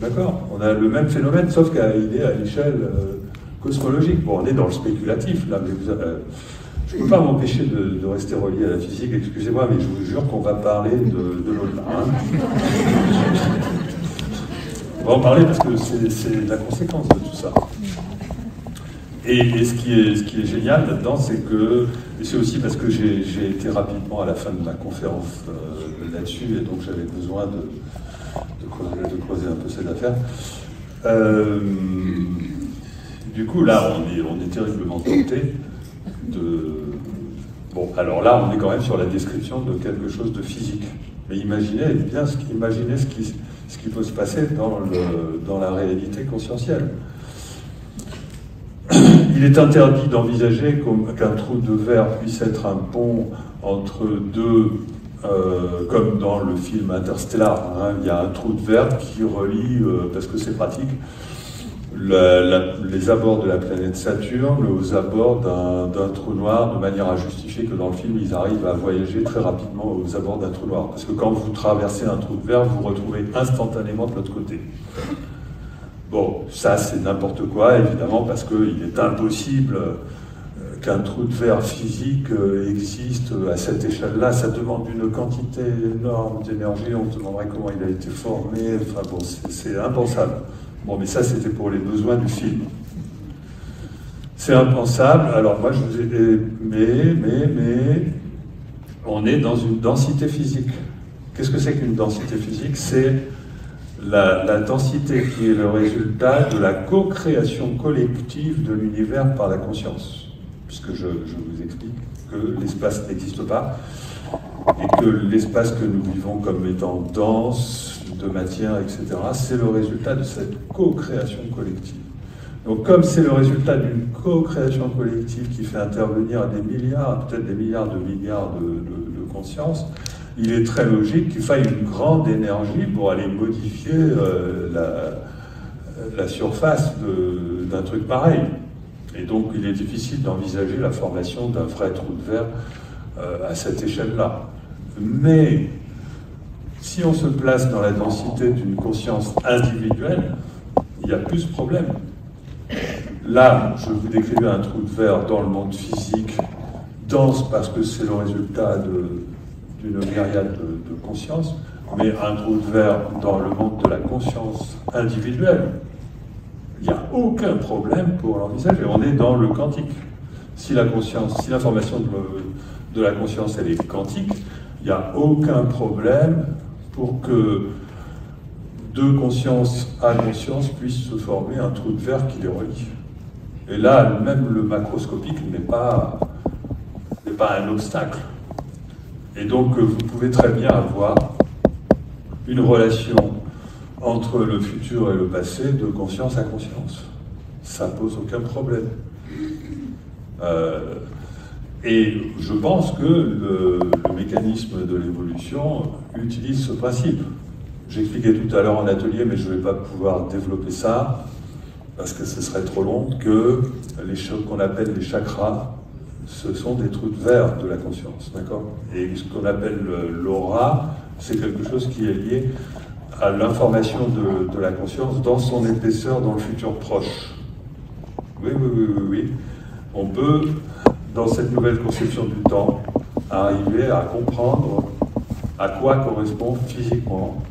D'accord? On a le même phénomène, sauf qu'il est à l'échelle cosmologique. Bon, on est dans le spéculatif, là, mais Je ne peux pas m'empêcher de rester relié à la physique, excusez-moi, mais je vous jure qu'on va parler de l'au-delà. Hein. On va en parler parce que c'est la conséquence de tout ça. Et ce qui est génial là-dedans, c'est que, et c'est aussi parce que j'ai été rapidement à la fin de ma conférence là-dessus, et donc j'avais besoin de creuser un peu cette affaire. Du coup, là, on est terriblement tenté de... Bon, alors là, on est quand même sur la description de quelque chose de physique. Mais imaginez bien ce qui peut se passer dans la réalité conscientielle. Il est interdit d'envisager qu'un trou de verre puisse être un pont entre deux, comme dans le film Interstellar, hein, il y a un trou de verre qui relie, parce que c'est pratique, les abords de la planète Saturne aux abords d'un trou noir, de manière à justifier que dans le film, ils arrivent à voyager très rapidement aux abords d'un trou noir. Parce que quand vous traversez un trou de verre, vous vous retrouvez instantanément de l'autre côté. Bon, ça c'est n'importe quoi, évidemment, parce qu'il est impossible qu'un trou de verre physique existe à cette échelle-là. Ça demande une quantité énorme d'énergie, on se demanderait comment il a été formé, enfin bon, c'est impensable. Bon, mais ça, c'était pour les besoins du film. C'est impensable. Alors, moi, je vous ai... Mais... On est dans une densité physique. Qu'est-ce que c'est qu'une densité physique? C'est la densité qui est le résultat de la co-création collective de l'univers par la conscience. Puisque je vous explique que l'espace n'existe pas, et que l'espace que nous vivons comme étant dense, de matière, etc., c'est le résultat de cette co-création collective. Donc comme c'est le résultat d'une co-création collective qui fait intervenir des milliards, peut-être des milliards de consciences, il est très logique qu'il faille une grande énergie pour aller modifier la surface d'un truc pareil. Et donc il est difficile d'envisager la formation d'un vrai trou de verre à cette échelle-là. Mais si on se place dans la densité d'une conscience individuelle, il y a plus de problème. Là, je vous décrivais un trou de verre dans le monde physique, dense parce que c'est le résultat d'une myriade de consciences, mais un trou de verre dans le monde de la conscience individuelle, il n'y a aucun problème pour l'envisager. On est dans le quantique. Si l'information de la conscience elle est quantique, il n'y a aucun problème pour que deux consciences à conscience puissent se former un trou de verre qui les relie. Et là, même le macroscopique n'est pas un obstacle. Et donc, vous pouvez très bien avoir une relation entre le futur et le passé de conscience à conscience. Ça pose aucun problème. Et je pense que le mécanisme de l'évolution utilise ce principe. J'expliquais tout à l'heure en atelier, mais je ne vais pas pouvoir développer ça, parce que ce serait trop long, que les choses qu'on appelle les chakras, ce sont des trous de verre de la conscience, d'accord? Et ce qu'on appelle l'aura, c'est quelque chose qui est lié à l'information de la conscience dans son épaisseur dans le futur proche. Oui. On peut, dans cette nouvelle conception du temps, arriver à comprendre à quoi correspond physiquement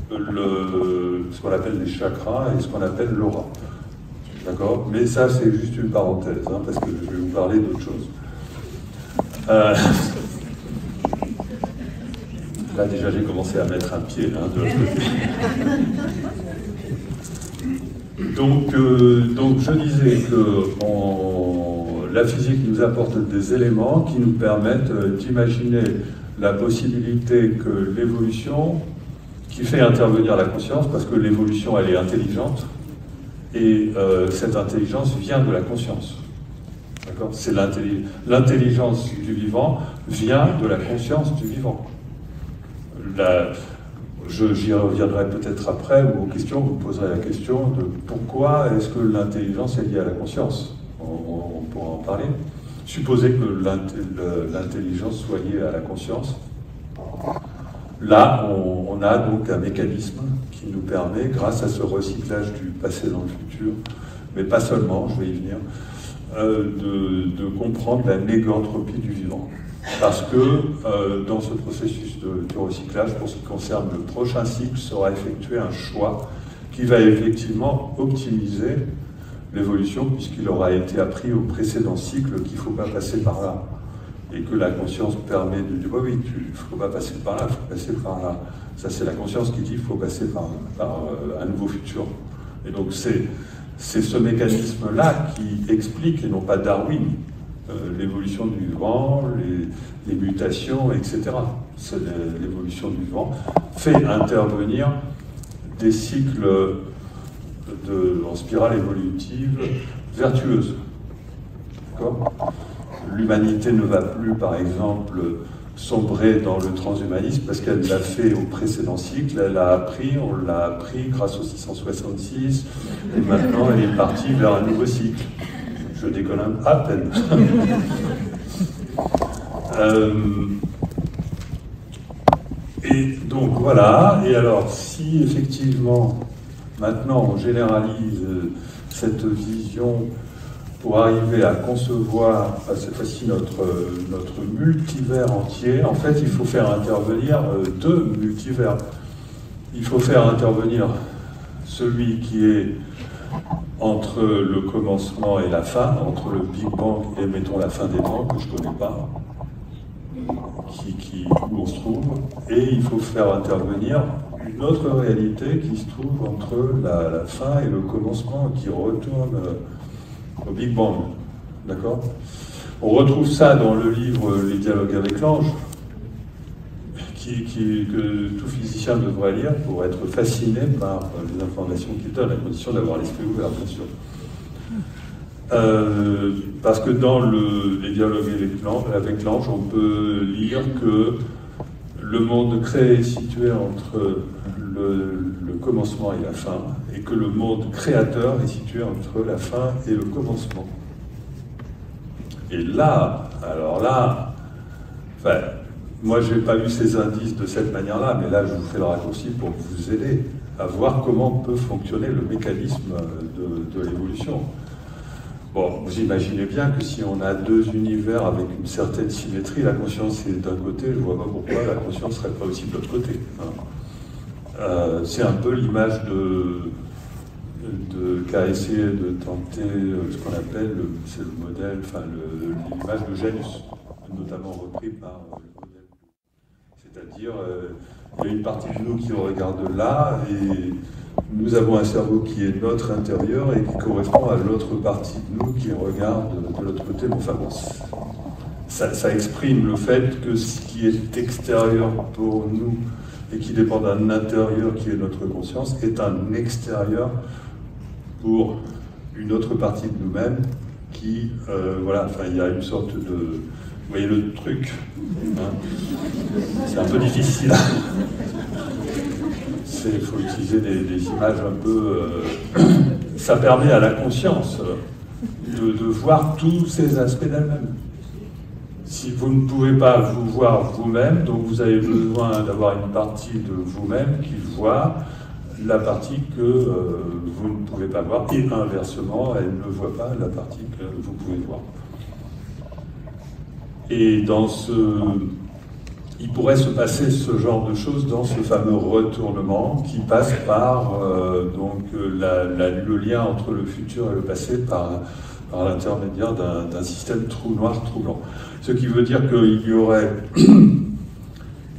ce qu'on appelle les chakras et ce qu'on appelle l'aura. D'accord? Mais ça, c'est juste une parenthèse, hein, parce que je vais vous parler d'autre chose. Là, déjà, j'ai commencé à mettre un pied de l'autre côté. Donc, je disais que la physique nous apporte des éléments qui nous permettent d'imaginer la possibilité que l'évolution, qui fait intervenir la conscience, parce que l'évolution, elle est intelligente, et cette intelligence vient de la conscience. D'accord? C'est l'intelligence du vivant vient de la conscience du vivant. J'y reviendrai peut-être après, ou aux questions, vous poserez la question de pourquoi est-ce que l'intelligence est liée à la conscience. On pourra en parler. Supposez que l'intelligence soit liée à la conscience. Là, on a donc un mécanisme qui nous permet, grâce à ce recyclage du passé dans le futur, mais pas seulement, je vais y venir, de comprendre la négantropie du vivant. Parce que dans ce processus de recyclage, pour ce qui concerne le prochain cycle, sera effectué un choix qui va effectivement optimiser l'évolution, puisqu'il aura été appris au précédent cycle qu'il ne faut pas passer par là. Et que la conscience permet de dire, oui, il ne faut pas passer par là, il faut passer par là. Ça, c'est la conscience qui dit qu'il faut passer par un nouveau futur. Et donc, c'est ce mécanisme-là qui explique, et non pas Darwin, l'évolution du vivant, les mutations, etc. L'évolution du vivant fait intervenir des cycles en spirale évolutive vertueuse. D'accord ? L'humanité ne va plus, par exemple, sombrer dans le transhumanisme parce qu'elle l'a fait au précédent cycle, elle a appris, on l'a appris grâce au 666, et maintenant elle est partie vers un nouveau cycle. Je déconne à peine. Et donc voilà, et alors si effectivement maintenant on généralise cette vision pour arriver à concevoir cette fois-ci notre multivers entier, en fait il faut faire intervenir deux multivers. Il faut faire intervenir celui qui est entre le commencement et la fin, entre le Big Bang et, mettons, la fin des temps, que je ne connais pas, où on se trouve, et il faut faire intervenir une autre réalité qui se trouve entre la fin et le commencement, qui retourne au Big Bang. D'accord ? On retrouve ça dans le livre Les dialogues avec l'ange, que tout physicien devrait lire pour être fasciné par les informations qu'il donne, à condition d'avoir l'esprit ouvert, bien sûr. Parce que dans les dialogues avec l'ange, on peut lire que le monde créé est situé entre le commencement et la fin, et que le monde créateur est situé entre la fin et le commencement. Et là, alors là, enfin, moi, je n'ai pas lu ces indices de cette manière-là, mais là, je vous fais le raccourci pour vous aider à voir comment peut fonctionner le mécanisme de l'évolution. Bon, vous imaginez bien que si on a deux univers avec une certaine symétrie, la conscience est d'un côté, je ne vois pas pourquoi la conscience ne serait pas aussi de l'autre côté. Hein. C'est un peu l'image qu'a essayé de tenter ce qu'on appelle, c'est le modèle, enfin l'image de Janus, notamment repris par le modèle. C'est-à-dire, il y a une partie de nous qui regarde là, et nous avons un cerveau qui est notre intérieur et qui correspond à l'autre partie de nous qui regarde de l'autre côté. Bon, enfin bon, ça exprime le fait que ce qui est extérieur pour nous et qui dépend d'un intérieur qui est notre conscience est un extérieur pour une autre partie de nous-mêmes qui, voilà, enfin il y a une sorte de... Vous voyez le truc, hein, c'est un peu difficile. Il faut utiliser des images un peu... ça permet à la conscience de voir tous ces aspects d'elle-même. Si vous ne pouvez pas vous voir vous-même, donc vous avez besoin d'avoir une partie de vous-même qui voit la partie que vous ne pouvez pas voir, et inversement, elle ne voit pas la partie que vous pouvez voir. Et dans il pourrait se passer ce genre de choses dans ce fameux retournement qui passe par le lien entre le futur et le passé par l'intermédiaire d'un système trou noir, trou blanc. Ce qui veut dire qu'il y aurait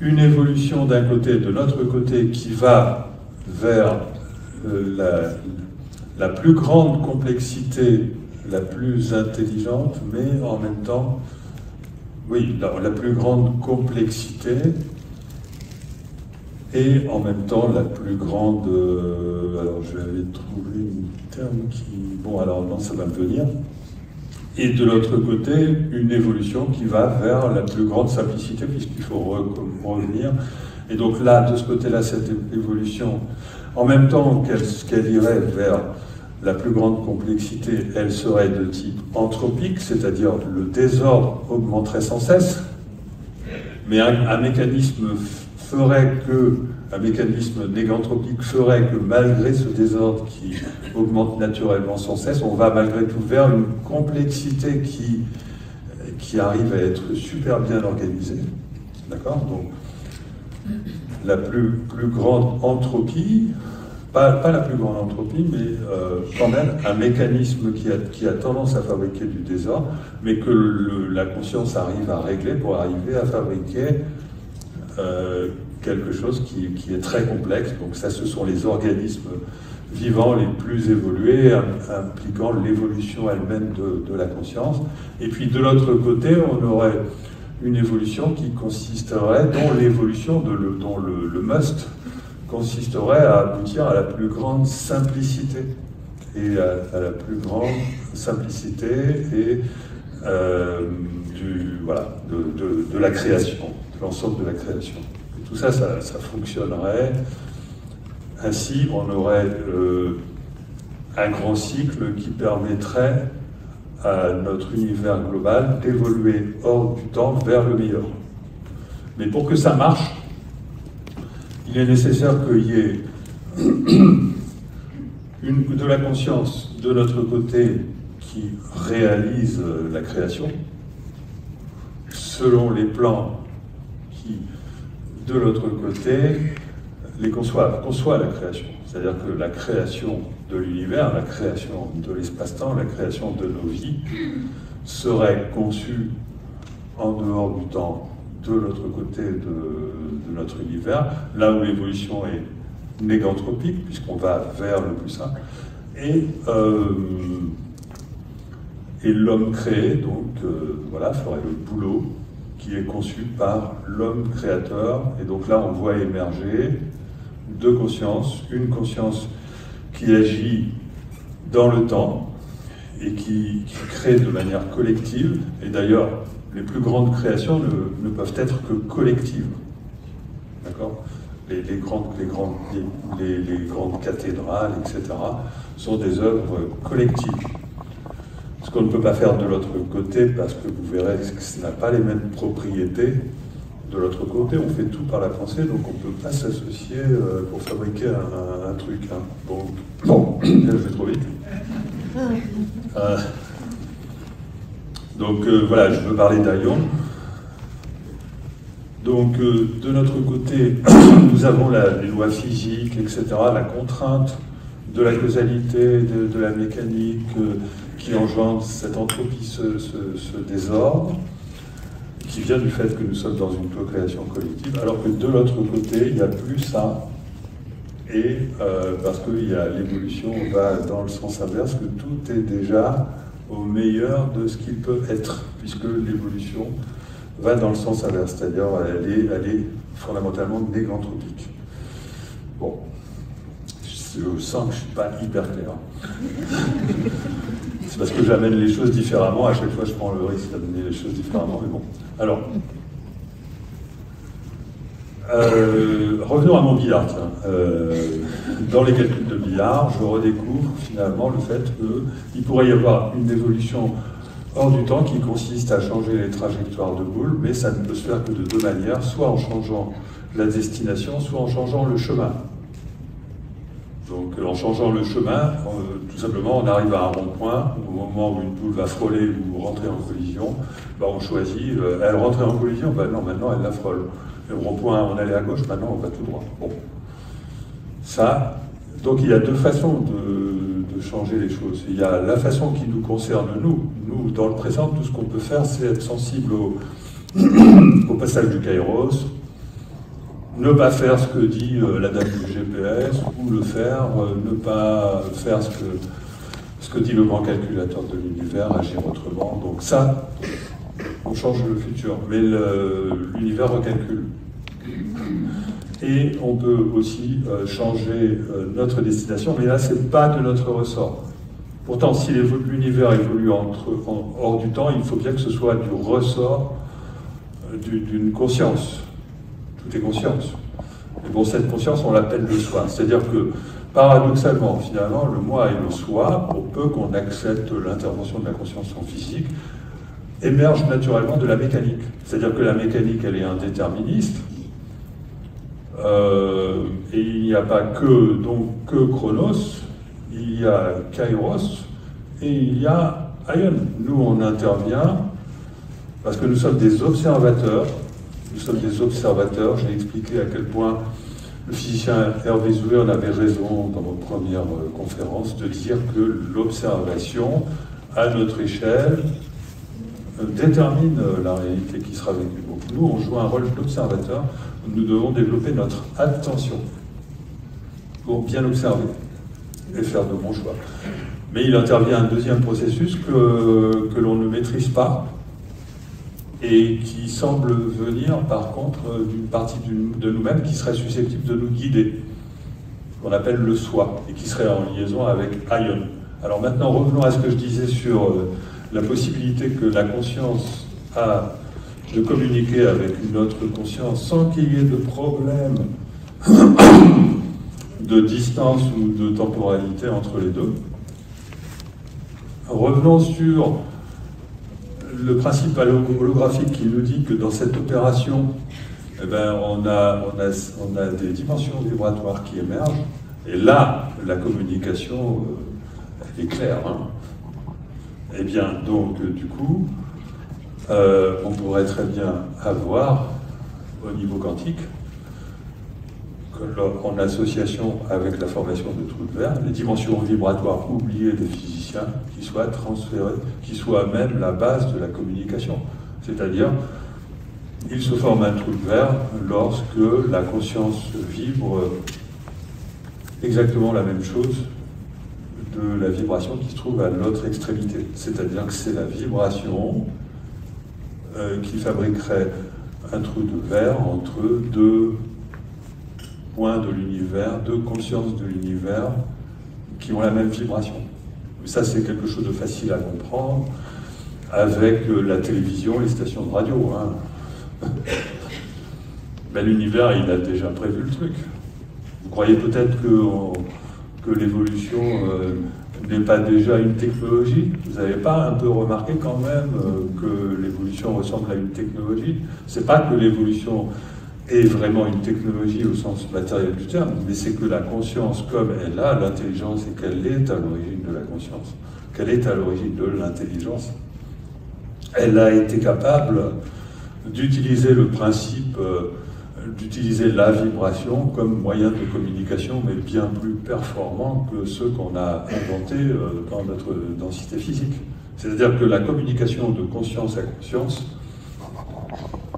une évolution d'un côté et de l'autre côté qui va vers la plus grande complexité, la plus intelligente, mais en même temps, oui, la plus grande complexité et en même temps la plus grande... alors je vais trouver un terme qui... Bon, alors non, ça va me venir. Et de l'autre côté, une évolution qui va vers la plus grande simplicité, puisqu'il faut revenir. Et donc là, de ce côté-là, cette évolution, en même temps qu'elle irait vers la plus grande complexité, elle serait de type anthropique, c'est-à-dire le désordre augmenterait sans cesse, mais un mécanisme ferait que un mécanisme négantropique ferait que malgré ce désordre qui augmente naturellement sans cesse, on va malgré tout vers une complexité qui arrive à être super bien organisée. D'accord? Donc, la plus grande entropie, pas la plus grande entropie, mais quand même un mécanisme qui a tendance à fabriquer du désordre, mais que la conscience arrive à régler pour arriver à fabriquer quelque chose qui est très complexe. Donc ça, ce sont les organismes vivants les plus évolués, impliquant l'évolution elle-même de la conscience. Et puis de l'autre côté, on aurait une évolution qui consisterait, dont l'évolution, dont le must, consisterait à aboutir à la plus grande simplicité, et à la plus grande simplicité et de la création, de l'ensemble de la création. Et tout ça, ça fonctionnerait. Ainsi, on aurait un grand cycle qui permettrait à notre univers global d'évoluer hors du temps vers le meilleur. Mais pour que ça marche, il est nécessaire qu'il y ait de la conscience de notre côté qui réalise la création, selon les plans qui, de l'autre côté, les conçoivent la création. C'est-à-dire que la création de l'univers, la création de l'espace-temps, la création de nos vies serait conçue en dehors du temps, de l'autre côté de notre univers, là où l'évolution est négantropique, puisqu'on va vers le plus simple, et l'homme créé, donc ferait le boulot qui est conçu par l'homme créateur. Et donc là, on voit émerger deux consciences, une conscience qui agit dans le temps et qui crée de manière collective, et d'ailleurs, les plus grandes créations ne peuvent être que collectives. D'accord ? Les grandes cathédrales, etc., sont des œuvres collectives. Ce qu'on ne peut pas faire de l'autre côté, parce que vous verrez que ça n'a pas les mêmes propriétés. De l'autre côté, on fait tout par la pensée, donc on ne peut pas s'associer pour fabriquer un truc. Hein. Bon, je vais trop vite. Voilà, je veux parler d'Aion. Donc, de notre côté, nous avons les lois physiques, etc., la contrainte de la causalité, de la mécanique qui engendre cette entropie, ce désordre, qui vient du fait que nous sommes dans une co-création collective, alors que de l'autre côté, il n'y a plus ça, et parce que l'évolution va dans le sens inverse, que tout est déjà au meilleur de ce qu'il peut être, puisque l'évolution va dans le sens inverse, c'est-à-dire elle est fondamentalement négantropique. Bon, je sens que je ne suis pas hyper clair. C'est parce que j'amène les choses différemment, à chaque fois je prends le risque d'amener les choses différemment, mais bon. Alors, revenons à mon billard, tiens. Dans les calculs de billard, je redécouvre finalement le fait qu'il pourrait y avoir une évolution hors du temps qui consiste à changer les trajectoires de boules, mais ça ne peut se faire que de deux manières, soit en changeant la destination, soit en changeant le chemin. Donc en changeant le chemin, tout simplement on arrive à un rond-point, au moment où une boule va frôler ou rentrer en collision, on choisit, elle rentrait en collision, non, maintenant elle la frôle. Le rond-point, on allait à gauche, maintenant on va tout droit. Bon. Ça, donc il y a deux façons de changer les choses. Il y a la façon qui nous concerne, nous, dans le présent, tout ce qu'on peut faire, c'est être sensible au passage du kairos, ne pas faire ce que dit la dame du GPS, ou le faire, ne pas faire ce que dit le grand calculateur de l'univers, agir autrement. Donc ça, on change le futur, mais l'univers recalcule. Et on peut aussi changer notre destination, mais là, c'est pas de notre ressort. Pourtant, si l'univers évolue hors du temps, il faut bien que ce soit du ressort d'une conscience. Tout est conscience. Et bon, cette conscience, on l'appelle le soi. C'est-à-dire que, paradoxalement, finalement, le moi et le soi, pour peu qu'on accepte l'intervention de la conscience en physique, émergent naturellement de la mécanique. C'est-à-dire que la mécanique, elle est indéterministe. Et il n'y a pas que Chronos, il y a Kairos et il y a Aion. Nous, on intervient parce que nous sommes des observateurs. Nous sommes des observateurs. J'ai expliqué à quel point le physicien Hervé Zoué en avait raison dans notre première conférence de dire que l'observation, à notre échelle, détermine la réalité qui sera vécue. Donc nous, on joue un rôle d'observateur. Nous devons développer notre attention pour bien observer et faire de bons choix. Mais il intervient un deuxième processus que l'on ne maîtrise pas et qui semble venir par contre d'une partie de nous-mêmes qui serait susceptible de nous guider, qu'on appelle le soi, et qui serait en liaison avec Aion. Alors maintenant, revenons à ce que je disais sur la possibilité que la conscience a de communiquer avec une autre conscience sans qu'il y ait de problème de distance ou de temporalité entre les deux. Revenons sur le principe holographique qui nous dit que dans cette opération, eh ben, on a des dimensions vibratoires qui émergent, et là, la communication est claire. Hein. Eh bien, donc, du coup, on pourrait très bien avoir, au niveau quantique, en association avec la formation de trous de verre, les dimensions vibratoires oubliées des physiciens qui soient transférées, qui soient même la base de la communication. C'est-à-dire, il se forme un trou de verre lorsque la conscience vibre exactement la même chose de la vibration qui se trouve à l'autre extrémité. C'est-à-dire que c'est la vibration qui fabriquerait un trou de verre entre deux points de l'univers, deux consciences de l'univers qui ont la même vibration. Ça, c'est quelque chose de facile à comprendre avec la télévision, les stations de radio. Hein. Ben, l'univers, il a déjà prévu le truc. Vous croyez peut-être que l'évolution n'est pas déjà une technologie? Vous n'avez pas un peu remarqué quand même que l'évolution ressemble à une technologie? C'est pas que l'évolution est vraiment une technologie au sens matériel du terme, mais c'est que la conscience, comme elle a l'intelligence et qu'elle est à l'origine de la conscience, qu'elle est à l'origine de l'intelligence, elle a été capable d'utiliser le principe, d'utiliser la vibration comme moyen de communication, mais bien plus performant que ceux qu'on a inventés dans notre densité physique. C'est-à-dire que la communication de conscience à conscience,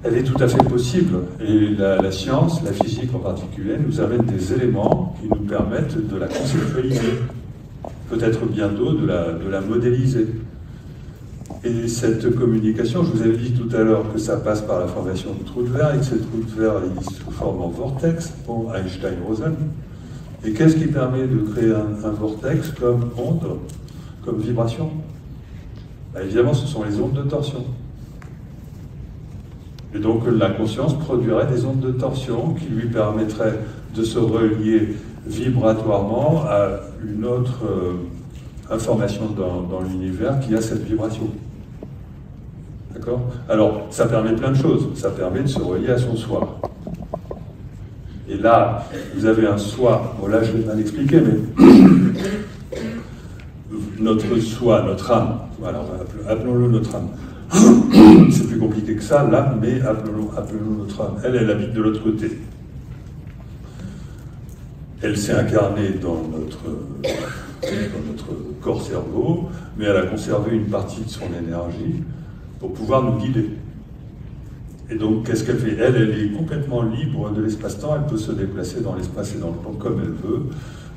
elle est tout à fait possible, et la science, la physique en particulier, nous amène des éléments qui nous permettent de la conceptualiser, peut-être bientôt de la modéliser. Et cette communication, je vous avais dit tout à l'heure que ça passe par la formation de trous de verre, et que ces trous de verre ils se forment en vortex, pour Einstein-Rosen. Et qu'est-ce qui permet de créer un vortex comme onde, comme vibration? Ben, évidemment, ce sont les ondes de torsion. Et donc la conscience produirait des ondes de torsion qui lui permettraient de se relier vibratoirement à une autre information dans l'univers qui a cette vibration. D'accord? Alors, ça permet plein de choses. Ça permet de se relier à son soi. Et là, vous avez un soi. Bon, là, je vais mal expliquer, mais notre soi, notre âme. Voilà, appelons-le notre âme. C'est plus compliqué que ça, là, mais appelons-le notre âme. Elle habite de l'autre côté. Elle s'est incarnée dans notre corps-cerveau, mais elle a conservé une partie de son énergie pour pouvoir nous guider. Et donc, qu'est-ce qu'elle fait? Elle est complètement libre de l'espace-temps, elle peut se déplacer dans l'espace et dans le temps comme elle veut.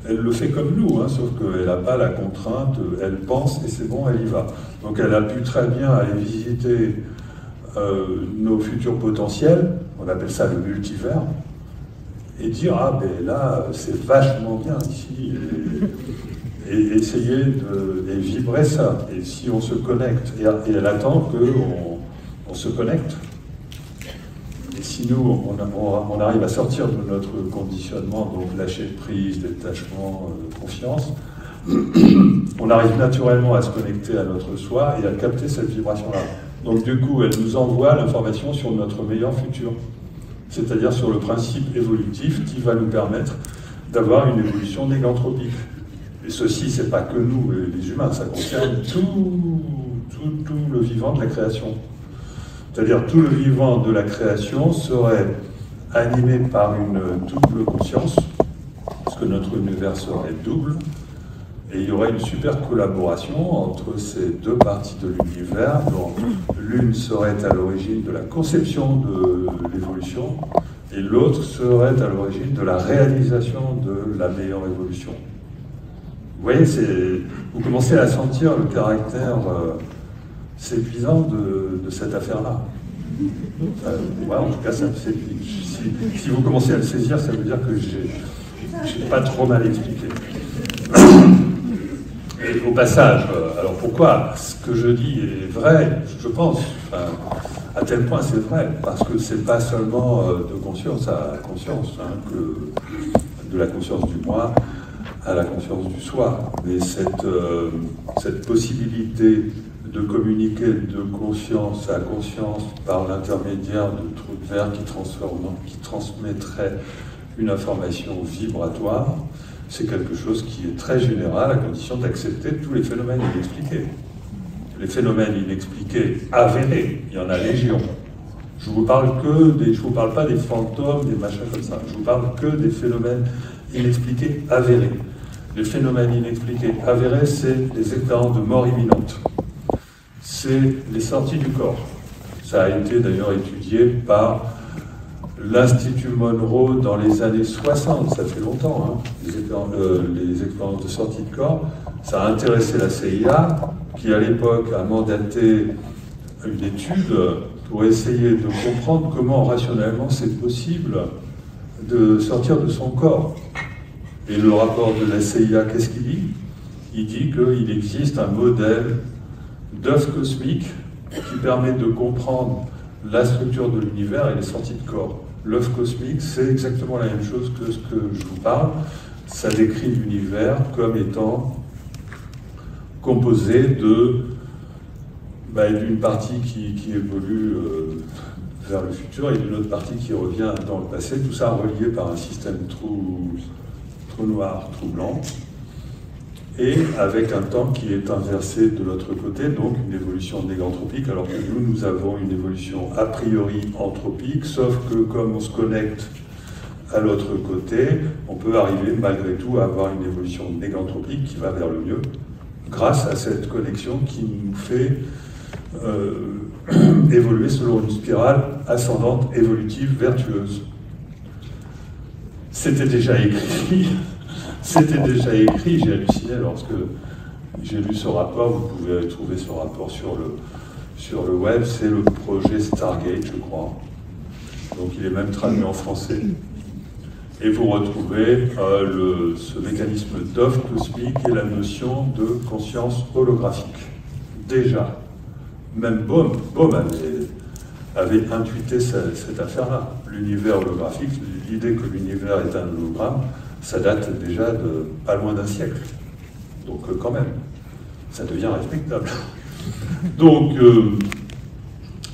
Elle le fait comme nous, hein, sauf qu'elle n'a pas la contrainte, elle pense et c'est bon, elle y va. Donc elle a pu très bien aller visiter nos futurs potentiels, on appelle ça le multivers, et dire, ah ben là, c'est vachement bien ici, et essayer de vibrer ça. Et si on se connecte, et elle attend qu'on se connecte, et si nous, on arrive à sortir de notre conditionnement, donc lâcher prise, détachement, confiance, on arrive naturellement à se connecter à notre soi et à capter cette vibration-là. Donc du coup, elle nous envoie l'information sur notre meilleur futur. c'est-à-dire sur le principe évolutif qui va nous permettre d'avoir une évolution négantropique. Et ceci, c'est pas que nous, les humains, ça concerne tout le vivant de la création. C'est-à-dire tout le vivant de la création serait animé par une double conscience, parce que notre univers serait double, et il y aurait une super collaboration entre ces deux parties de l'univers, dont l'une serait à l'origine de la conception de l'évolution, et l'autre serait à l'origine de la réalisation de la meilleure évolution. Vous voyez, vous commencez à sentir le caractère séduisant de cette affaire-là. Ouais, en tout cas, ça me séduit. Si vous commencez à le saisir, ça veut dire que j'ai pas trop mal expliqué. Et au passage, alors pourquoi ce que je dis est vrai, je pense, enfin, à tel point c'est vrai, parce que c'est pas seulement de conscience à conscience, hein, que de la conscience du moi à la conscience du soi, mais cette possibilité de communiquer de conscience à conscience par l'intermédiaire de trous de verre qui transmettrait une information vibratoire, c'est quelque chose qui est très général à condition d'accepter tous les phénomènes inexpliqués. Les phénomènes inexpliqués avérés, il y en a légion. Je vous parle pas des fantômes, des machins comme ça. Je vous parle que des phénomènes inexpliqués avérés. Les phénomènes inexpliqués avérés, c'est les expériences de mort imminente. C'est les sorties du corps. Ça a été d'ailleurs étudié par l'Institut Monroe dans les années 60, ça fait longtemps, hein, les expériences de sortie de corps. Ça a intéressé la CIA, qui à l'époque a mandaté une étude pour essayer de comprendre comment rationnellement c'est possible de sortir de son corps. Et le rapport de la CIA, qu'est-ce qu'il dit? Il dit qu'il existe un modèle d'œuf cosmique qui permet de comprendre la structure de l'univers et les sorties de corps. L'œuf cosmique, c'est exactement la même chose que ce que je vous parle. Ça décrit l'univers comme étant composé d'une partie qui évolue vers le futur et d'une autre partie qui revient dans le passé. Tout ça relié par un système trou noir, trou blanc, et avec un temps qui est inversé de l'autre côté, donc une évolution négantropique, alors que nous avons une évolution a priori anthropique, sauf que comme on se connecte à l'autre côté, on peut arriver malgré tout à avoir une évolution négantropique qui va vers le mieux, grâce à cette connexion qui nous fait évoluer selon une spirale ascendante, évolutive, vertueuse. C'était déjà écrit, j'ai halluciné lorsque j'ai lu ce rapport, vous pouvez trouver ce rapport sur le web, c'est le projet Stargate, je crois. Donc il est même traduit en français. Et vous retrouvez ce mécanisme d'œuf cosmique et la notion de conscience holographique. Déjà, même Bohm avait intuité cette affaire-là. L'univers holographique, l'idée que l'univers est un hologramme, ça date déjà de pas loin d'un siècle. Donc quand même, ça devient respectable. Donc,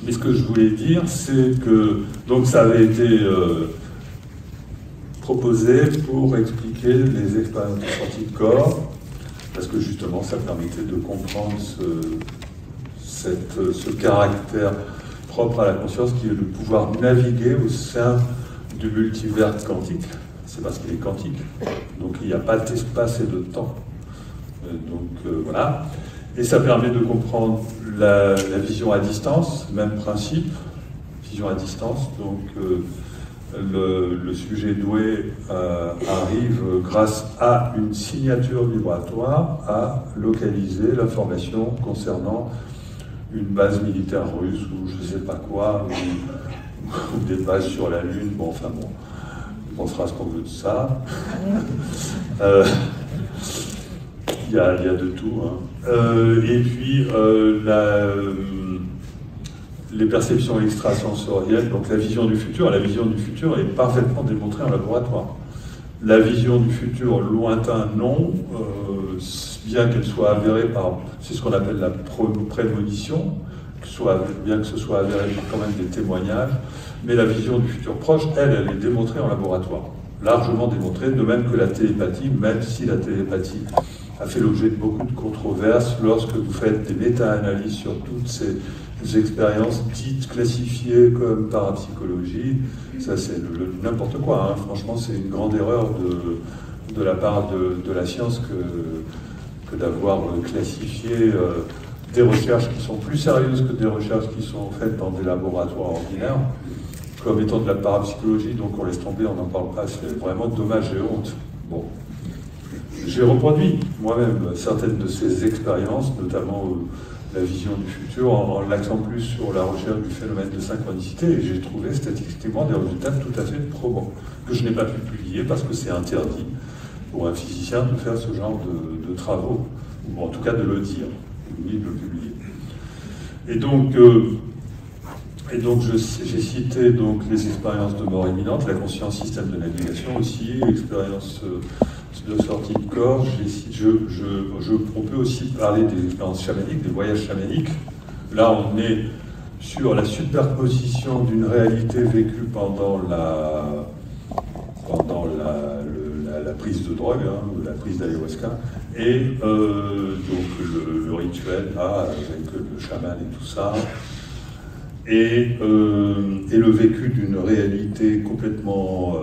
mais ce que je voulais dire, c'est que donc ça avait été proposé pour expliquer les expériences de sortie de corps, parce que justement ça permettait de comprendre ce caractère propre à la conscience qui est de pouvoir naviguer au sein du multivers quantique. C'est parce qu'il est quantique, donc il n'y a pas d'espace et de temps. Voilà. Et ça permet de comprendre la vision à distance, même principe, vision à distance. Donc le sujet doué arrive grâce à une signature vibratoire à localiser l'information concernant une base militaire russe ou je ne sais pas quoi, ou des bases sur la Lune, bon enfin bon, on fera ce qu'on veut de ça. Il y a de tout. Hein. Et puis les perceptions extrasensorielles, donc la vision du futur est parfaitement démontrée en laboratoire. La vision du futur lointain, non, bien qu'elle soit avérée par, c'est ce qu'on appelle la prémonition, bien que ce soit avéré par quand même des témoignages, mais la vision du futur proche, elle est démontrée en laboratoire, largement démontrée, de même que la télépathie, même si la télépathie a fait l'objet de beaucoup de controverses lorsque vous faites des méta-analyses sur toutes ces expériences dites classifiées comme parapsychologie. Ça, c'est n'importe quoi, hein. Franchement, c'est une grande erreur de la part de la science que d'avoir classifié des recherches qui sont plus sérieuses que des recherches qui sont faites dans des laboratoires ordinaires comme étant de la parapsychologie. Donc on laisse tomber, on n'en parle pas, c'est vraiment dommage et honte. Bon. J'ai reproduit moi-même certaines de ces expériences, notamment la vision du futur, en l'accent plus sur la recherche du phénomène de synchronicité, et j'ai trouvé statistiquement des résultats tout à fait probants, que je n'ai pas pu publier parce que c'est interdit pour un physicien de faire ce genre de travaux, ou en tout cas de le dire, ni de le publier. Et donc j'ai cité donc les expériences de mort imminente, la conscience système de navigation aussi, expérience de sortie de corps. On peut aussi parler des expériences chamaniques, des voyages chamaniques. Là, on est sur la superposition d'une réalité vécue pendant la prise de drogue, hein, la prise d'ayahuasca, et donc le rituel là, avec le chaman et tout ça, et le vécu d'une réalité complètement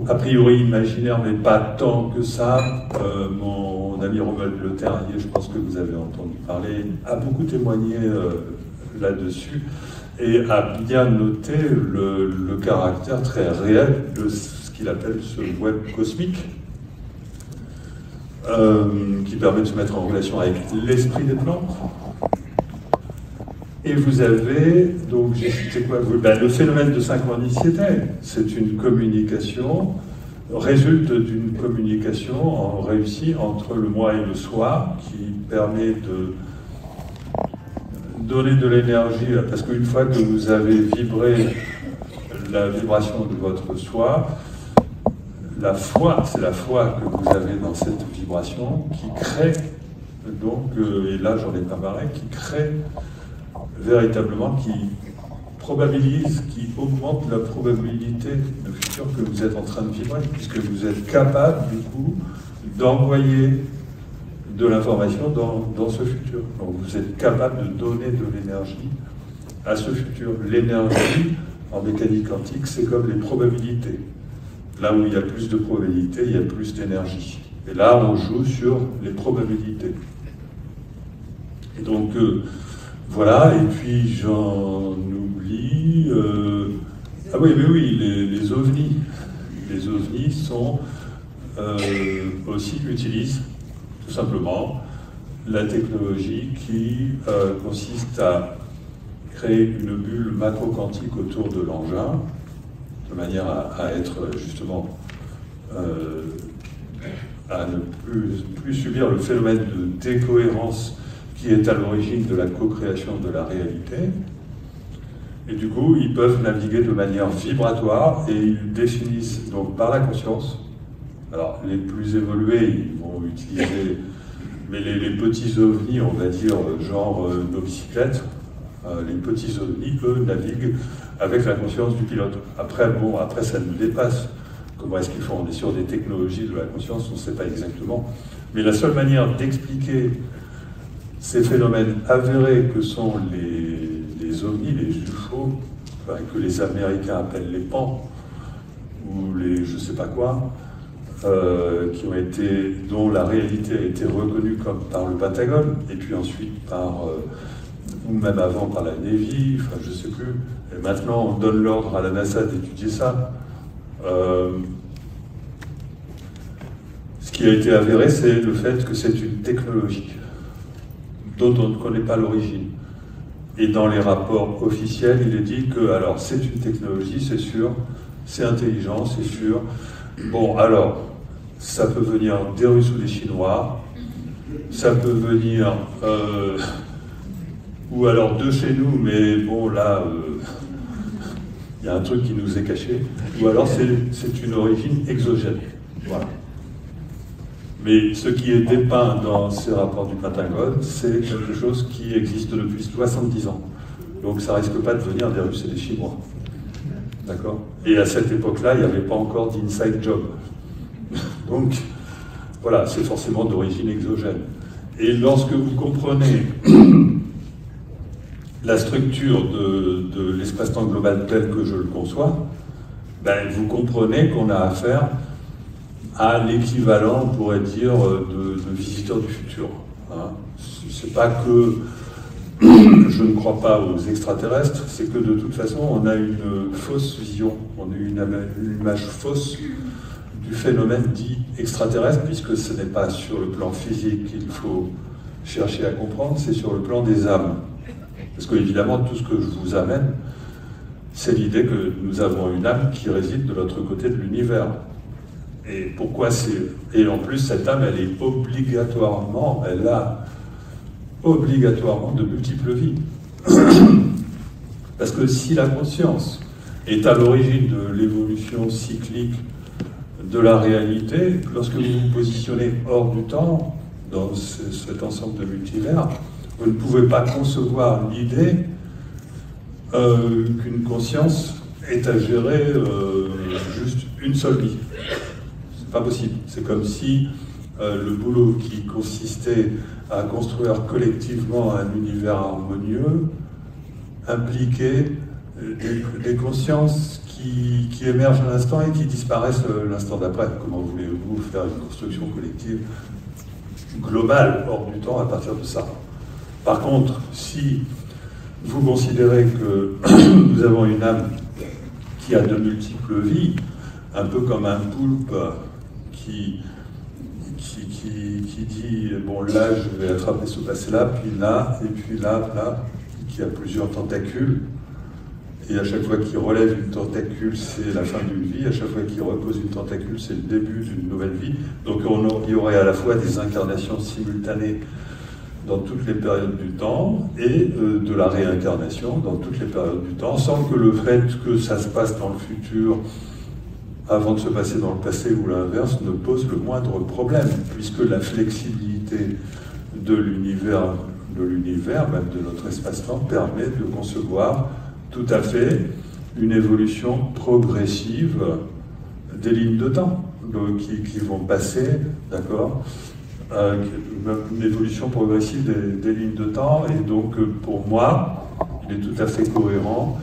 a priori imaginaire, mais pas tant que ça. Mon ami Romuald Le Terrier, je pense que vous avez entendu parler, a beaucoup témoigné là-dessus et a bien noté le caractère très réel de ce qu'il appelle ce web cosmique, qui permet de se mettre en relation avec l'esprit des plantes. Et vous avez, donc j'ai cité quoi, le phénomène de synchronicité, c'est une communication, résulte d'une communication réussie entre le moi et le soi, qui permet de donner de l'énergie, parce qu'une fois que vous avez vibré la vibration de votre soi, la foi, c'est la foi que vous avez dans cette vibration qui crée, donc, et là j'en ai pas parlé, qui crée véritablement, qui probabilise, qui augmente la probabilité de futur que vous êtes en train de vibrer, puisque vous êtes capable, du coup, d'envoyer de l'information dans ce futur. Donc vous êtes capable de donner de l'énergie à ce futur. L'énergie, en mécanique quantique, c'est comme les probabilités. Là où il y a plus de probabilités, il y a plus d'énergie. Et là, on joue sur les probabilités. Et donc, voilà, et puis j'en oublie... Ah oui, mais oui, les ovnis. Les ovnis sont aussi utilisent tout simplement la technologie qui consiste à créer une bulle macro-quantique autour de l'engin, de manière à être justement à ne plus subir le phénomène de décohérence qui est à l'origine de la co-création de la réalité. Et du coup, ils peuvent naviguer de manière vibratoire et ils définissent donc par la conscience. Alors, les plus évolués, ils vont utiliser, mais les petits ovnis, on va dire, genre nos bicyclettes, les petits ovnis, eux, naviguent avec la conscience du pilote. Après, bon, après ça nous dépasse. Comment est-ce qu'ils font? On est sur des technologies de la conscience, on ne sait pas exactement. Mais la seule manière d'expliquer ces phénomènes avérés que sont les ovnis, les UFO, enfin, que les Américains appellent les PAN, ou les je ne sais pas quoi, qui ont été, dont la réalité a été reconnue comme par le Pentagone, et puis ensuite par, ou même avant par la Navy, enfin je ne sais plus. Et maintenant on donne l'ordre à la NASA d'étudier ça. Ce qui a été avéré, c'est le fait que c'est une technologie dont on ne connaît pas l'origine. Et dans les rapports officiels, il est dit que, alors, c'est une technologie, c'est sûr, c'est intelligent, c'est sûr. Bon, alors, ça peut venir des Russes ou des Chinois, ça peut venir, ou alors de chez nous, mais bon, là, il y a un truc qui nous est caché, ou alors c'est une origine exogène. Voilà. Mais ce qui est dépeint dans ces rapports du Pentagone, c'est quelque chose qui existe depuis 70 ans. Donc ça risque pas de venir des Russes et des Chinois. D'accord? Et à cette époque-là, il n'y avait pas encore d'inside job. Donc, voilà, c'est forcément d'origine exogène. Et lorsque vous comprenez la structure de l'espace-temps global tel que je le conçois, ben, vous comprenez qu'on a affaire à l'équivalent, on pourrait dire, de visiteurs du futur. Hein. C'est pas que je ne crois pas aux extraterrestres, c'est que de toute façon, on a une fausse vision, on a une image fausse du phénomène dit extraterrestre, puisque ce n'est pas sur le plan physique qu'il faut chercher à comprendre, c'est sur le plan des âmes. Parce que, évidemment, tout ce que je vous amène, c'est l'idée que nous avons une âme qui réside de l'autre côté de l'univers. Et pourquoi c'est... Et en plus, cette âme, elle est obligatoirement, elle a obligatoirement de multiples vies. Parce que si la conscience est à l'origine de l'évolution cyclique de la réalité, lorsque vous vous positionnez hors du temps, dans cet ensemble de multivers, vous ne pouvez pas concevoir l'idée qu'une conscience est à gérer juste une seule vie. C'est pas possible. C'est comme si le boulot qui consistait à construire collectivement un univers harmonieux impliquait des consciences qui émergent à l'instant et qui disparaissent l'instant d'après. Comment voulez-vous faire une construction collective globale hors du temps à partir de ça? Par contre, si vous considérez que nous avons une âme qui a de multiples vies, un peu comme un poulpe qui dit « bon là je vais attraper ce passé-là, puis là, et puis là, qui a plusieurs tentacules, et à chaque fois qu'il relève une tentacule, c'est la fin d'une vie, à chaque fois qu'il repose une tentacule, c'est le début d'une nouvelle vie. » Donc il y aurait à la fois des incarnations simultanées dans toutes les périodes du temps, et de la réincarnation dans toutes les périodes du temps, sans que le fait que ça se passe dans le futur avant de se passer dans le passé ou l'inverse ne pose le moindre problème, puisque la flexibilité de l'univers, même de notre espace-temps, permet de concevoir tout à fait une évolution progressive des lignes de temps qui vont passer, d'accord, une évolution progressive des lignes de temps, et donc pour moi, il est tout à fait cohérent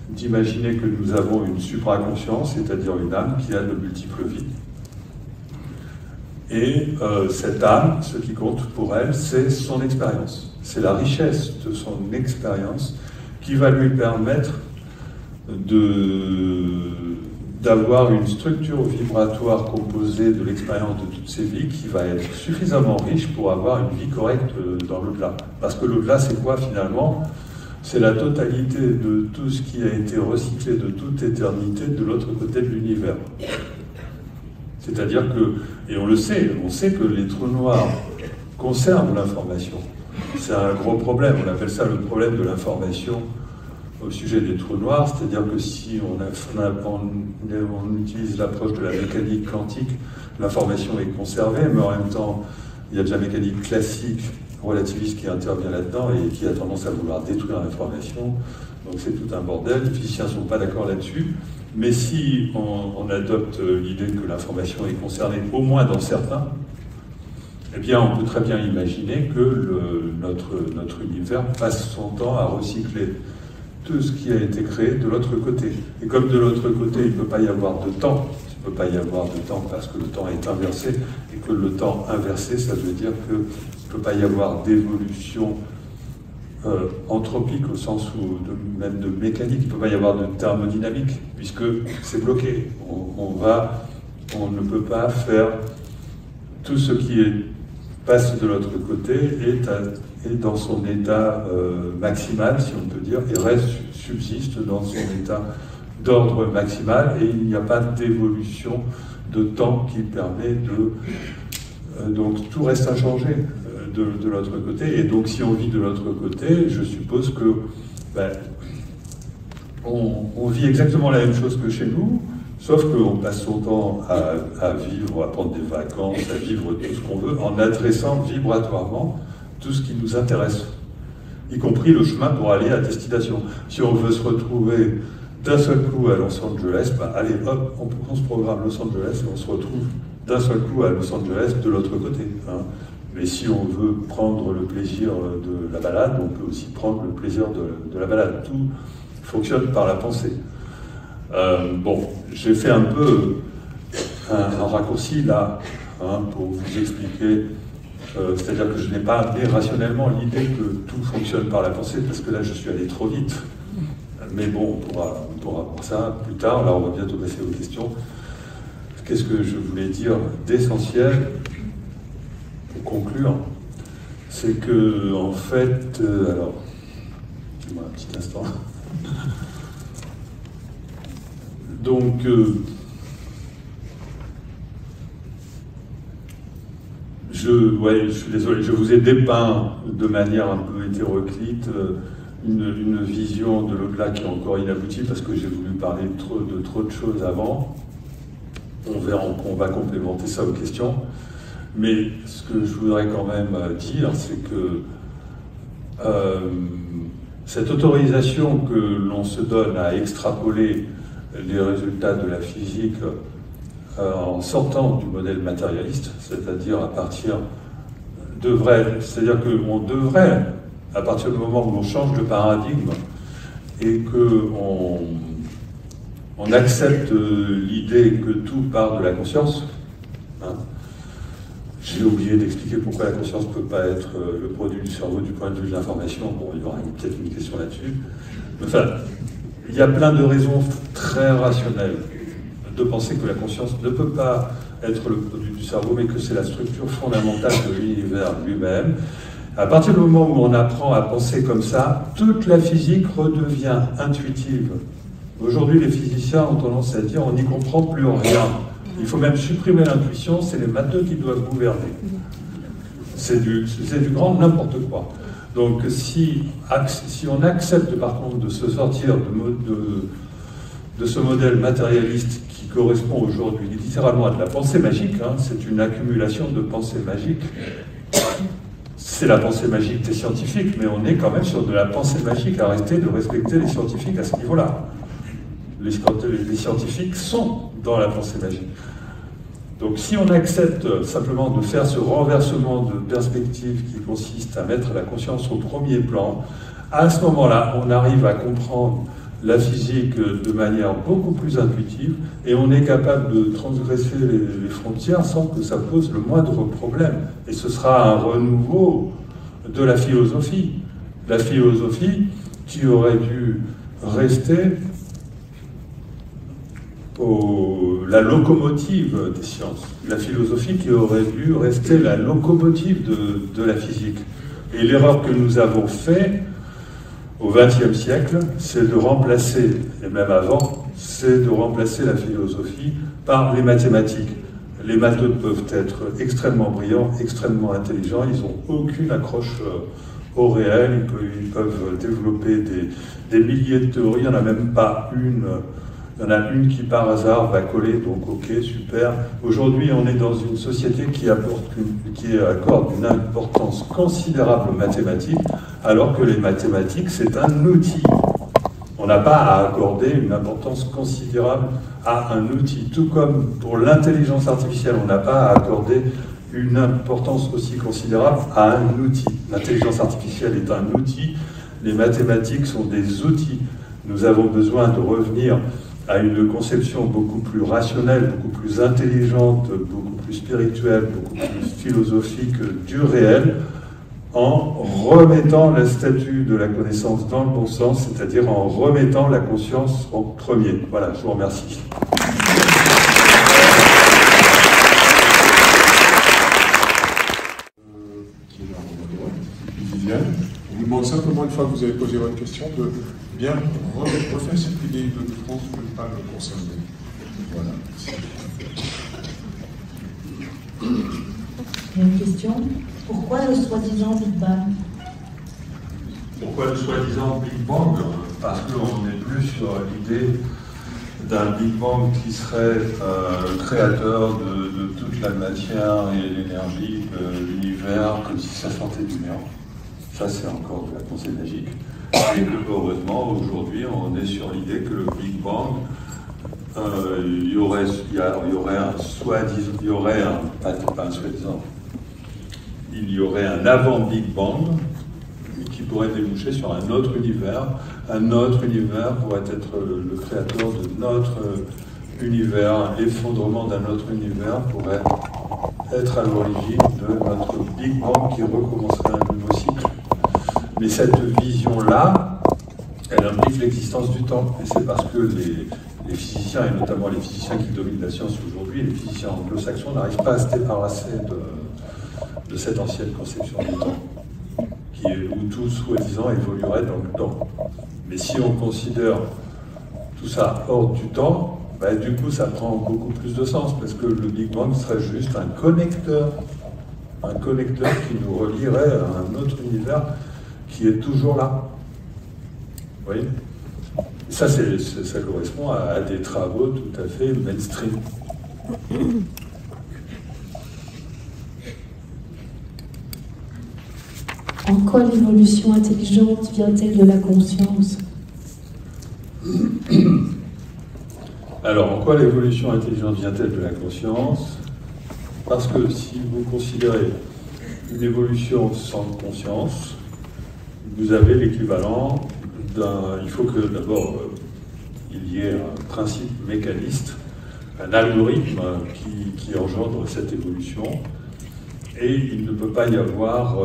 d'imaginer que nous avons une supraconscience, c'est-à-dire une âme qui a de multiples vies. Et cette âme, ce qui compte pour elle, c'est son expérience. C'est la richesse de son expérience qui va lui permettre d'avoir une structure vibratoire composée de l'expérience de toutes ces vies qui va être suffisamment riche pour avoir une vie correcte dans l'au-delà. Parce que l'au-delà, c'est quoi finalement? C'est la totalité de tout ce qui a été recyclé de toute éternité de l'autre côté de l'univers. C'est-à-dire que, et on le sait, on sait que les trous noirs conservent l'information. C'est un gros problème, on appelle ça le problème de l'information au sujet des trous noirs, c'est-à-dire que si on utilise l'approche de la mécanique quantique, l'information est conservée, mais en même temps, il y a de la mécanique classique relativiste qui intervient là-dedans et qui a tendance à vouloir détruire l'information. Donc c'est tout un bordel, les physiciens ne sont pas d'accord là-dessus. Mais si on adopte l'idée que l'information est concernée, au moins dans certains, eh bien on peut très bien imaginer que notre univers passe son temps à recycler tout ce qui a été créé de l'autre côté. Et comme de l'autre côté, il ne peut pas y avoir de temps, il ne peut pas y avoir de temps parce que le temps est inversé, et que le temps inversé, ça veut dire qu'il ne peut pas y avoir d'évolution anthropique au sens où même de mécanique, il ne peut pas y avoir de thermodynamique, puisque c'est bloqué. On ne peut pas faire tout ce qui passe de l'autre côté et dans son état maximal, si on peut dire, et subsiste dans son état d'ordre maximal, et il n'y a pas d'évolution de temps qui permet de... donc tout reste inchangé de l'autre côté, et donc si on vit de l'autre côté, je suppose que on vit exactement la même chose que chez nous, Sauf qu'on passe son temps à vivre, à prendre des vacances, à vivre tout ce qu'on veut, en adressant vibratoirement tout ce qui nous intéresse, y compris le chemin pour aller à destination. Si on veut se retrouver d'un seul coup à Los Angeles, bah allez hop, on prend ce programme Los Angeles et on se retrouve d'un seul coup à Los Angeles de l'autre côté. Hein. Mais si on veut prendre le plaisir de la balade, on peut aussi prendre le plaisir de la balade. Tout fonctionne par la pensée. Bon, j'ai fait un peu un raccourci là, hein, pour vous expliquer, c'est-à-dire que je n'ai pas amené rationnellement l'idée que tout fonctionne par la pensée, parce que là je suis allé trop vite. Mais bon, on pourra voir ça plus tard, là on va bientôt passer aux questions. Qu'est-ce que je voulais dire d'essentiel, pour conclure, c'est que, en fait, alors, dis-moi un petit instant. Donc, je suis désolé, je vous ai dépeint de manière un peu hétéroclite une vision de l'au-delà qui est encore inaboutie parce que j'ai voulu parler de trop de choses avant. On verra qu'on va complémenter ça aux questions. Mais ce que je voudrais quand même dire, c'est que cette autorisation que l'on se donne à extrapoler les résultats de la physique en sortant du modèle matérialiste, c'est-à-dire à partir c'est-à-dire qu'on devrait, à partir du moment où on change de paradigme et qu'on accepte l'idée que tout part de la conscience, hein. J'ai oublié d'expliquer pourquoi la conscience ne peut pas être le produit du cerveau du point de vue de l'information. Bon, il y aura peut-être une question là-dessus. Enfin, il y a plein de raisons très rationnelles de penser que la conscience ne peut pas être le produit du cerveau, mais que c'est la structure fondamentale de l'univers lui-même. À partir du moment où on apprend à penser comme ça, toute la physique redevient intuitive. Aujourd'hui, les physiciens ont tendance à dire on n'y comprend plus rien. Il faut même supprimer l'intuition, c'est les matheux qui doivent gouverner. C'est du grand n'importe quoi. Donc si on accepte par contre de se sortir de ce modèle matérialiste qui correspond aujourd'hui littéralement à de la pensée magique, hein, c'est une accumulation de pensées magiques. C'est la pensée magique des scientifiques, mais on est quand même sur de la pensée magique. Arrêtez de respecter les scientifiques à ce niveau-là. Les scientifiques sont dans la pensée magique. Donc si on accepte simplement de faire ce renversement de perspective qui consiste à mettre la conscience au premier plan, à ce moment-là, on arrive à comprendre la physique de manière beaucoup plus intuitive et on est capable de transgresser les frontières sans que ça pose le moindre problème. Et ce sera un renouveau de la philosophie. La philosophie qui aurait dû rester la locomotive des sciences. La philosophie qui aurait dû rester la locomotive de la physique. Et l'erreur que nous avons faite au XXe siècle, c'est de remplacer, et même avant, c'est de remplacer la philosophie par les mathématiques. Les matheux peuvent être extrêmement brillants, extrêmement intelligents, ils n'ont aucune accroche au réel, ils peuvent développer des milliers de théories, il n'y en a même pas une. Il y en a une qui par hasard va coller, donc ok, super. Aujourd'hui, on est dans une société qui accorde une importance considérable aux mathématiques, alors que les mathématiques, c'est un outil. On n'a pas à accorder une importance considérable à un outil. Tout comme pour l'intelligence artificielle, on n'a pas à accorder une importance aussi considérable à un outil. L'intelligence artificielle est un outil, les mathématiques sont des outils. Nous avons besoin de revenir à une conception beaucoup plus rationnelle, beaucoup plus intelligente, beaucoup plus spirituelle, beaucoup plus philosophique du réel, en remettant le statut de la connaissance dans le bon sens, c'est-à-dire en remettant la conscience en premier. Voilà, je vous remercie. Viviane, on vous demande simplement, une fois que vous avez posé votre question, de bien refaire cette idée de France que ne pas me concerner. Voilà. Il y a une question. Pourquoi le soi-disant Big Bang? Pourquoi le soi-disant Big Bang? Parce qu'on n'est plus sur l'idée d'un Big Bang qui serait créateur de toute la matière et l'énergie de l'univers, comme si ça sortait du néant. Ça, c'est encore de la pensée magique. Et que, heureusement, aujourd'hui, on est sur l'idée que le Big Bang, il y aurait un avant Big Bang qui pourrait déboucher sur un autre univers. Un autre univers pourrait être le créateur de notre univers. L'effondrement d'un autre univers pourrait être à l'origine de notre Big Bang qui recommencerait un nouveau cycle. Mais cette vision-là, elle implique l'existence du temps. Et c'est parce que les physiciens, et notamment les physiciens qui dominent la science aujourd'hui, les physiciens anglo-saxons, n'arrivent pas à se débarrasser de cette ancienne conception du temps, où tout, soi-disant, évoluerait dans le temps. Mais si on considère tout ça hors du temps, bah, du coup, ça prend beaucoup plus de sens, parce que le Big Bang serait juste un connecteur qui nous relierait à un autre univers qui est toujours là. Vous voyez ? Ça correspond à des travaux tout à fait mainstream. En quoi l'évolution intelligente vient-elle de la conscience ? Alors, en quoi l'évolution intelligente vient-elle de la conscience ? Parce que si vous considérez une évolution sans conscience, vous avez l'équivalent d'un... Il faut que d'abord il y ait un principe mécaniste, un algorithme qui engendre cette évolution, et il ne peut pas y avoir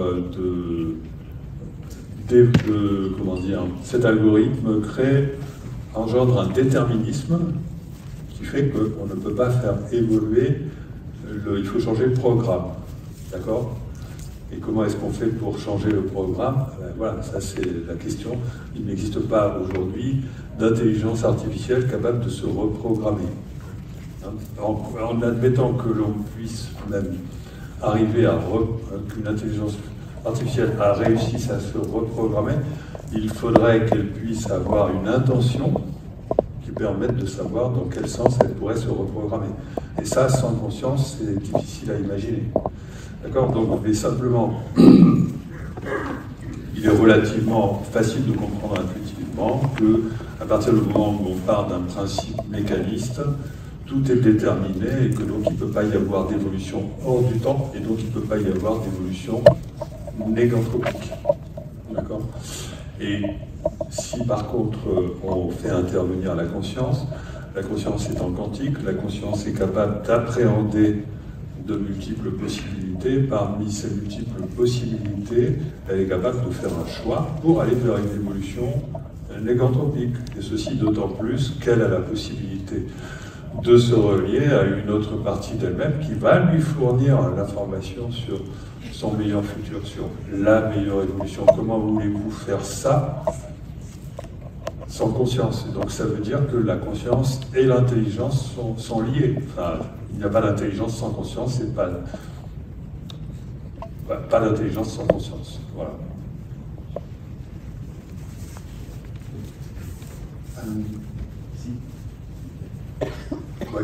comment dire, cet algorithme engendre un déterminisme qui fait qu'on ne peut pas faire évoluer, il faut changer le programme, d'accord ? Et comment est-ce qu'on fait pour changer le programme ? Voilà, ça c'est la question. Il n'existe pas aujourd'hui d'intelligence artificielle capable de se reprogrammer. En admettant que l'on puisse même arriver qu'une intelligence artificielle a réussi à se reprogrammer, il faudrait qu'elle puisse avoir une intention qui permette de savoir dans quel sens elle pourrait se reprogrammer. Et ça, sans conscience, c'est difficile à imaginer. D'accord ? Donc, mais simplement, il est relativement facile de comprendre intuitivement qu'à partir du moment où on part d'un principe mécaniste, tout est déterminé et que donc il ne peut pas y avoir d'évolution hors du temps et donc il ne peut pas y avoir d'évolution négantropique. D'accord ? Et si par contre on fait intervenir la conscience étant quantique, la conscience est capable d'appréhender de multiples possibilités. Parmi ces multiples possibilités, elle est capable de faire un choix pour aller vers une évolution négantropique. Et ceci d'autant plus qu'elle a la possibilité de se relier à une autre partie d'elle-même qui va lui fournir l'information sur son meilleur futur, sur la meilleure évolution. Comment voulez-vous faire ça sans conscience? Et donc ça veut dire que la conscience et l'intelligence sont liées. Enfin, il n'y a pas d'intelligence sans conscience, et pas d'intelligence sans conscience. Voilà. Ouais.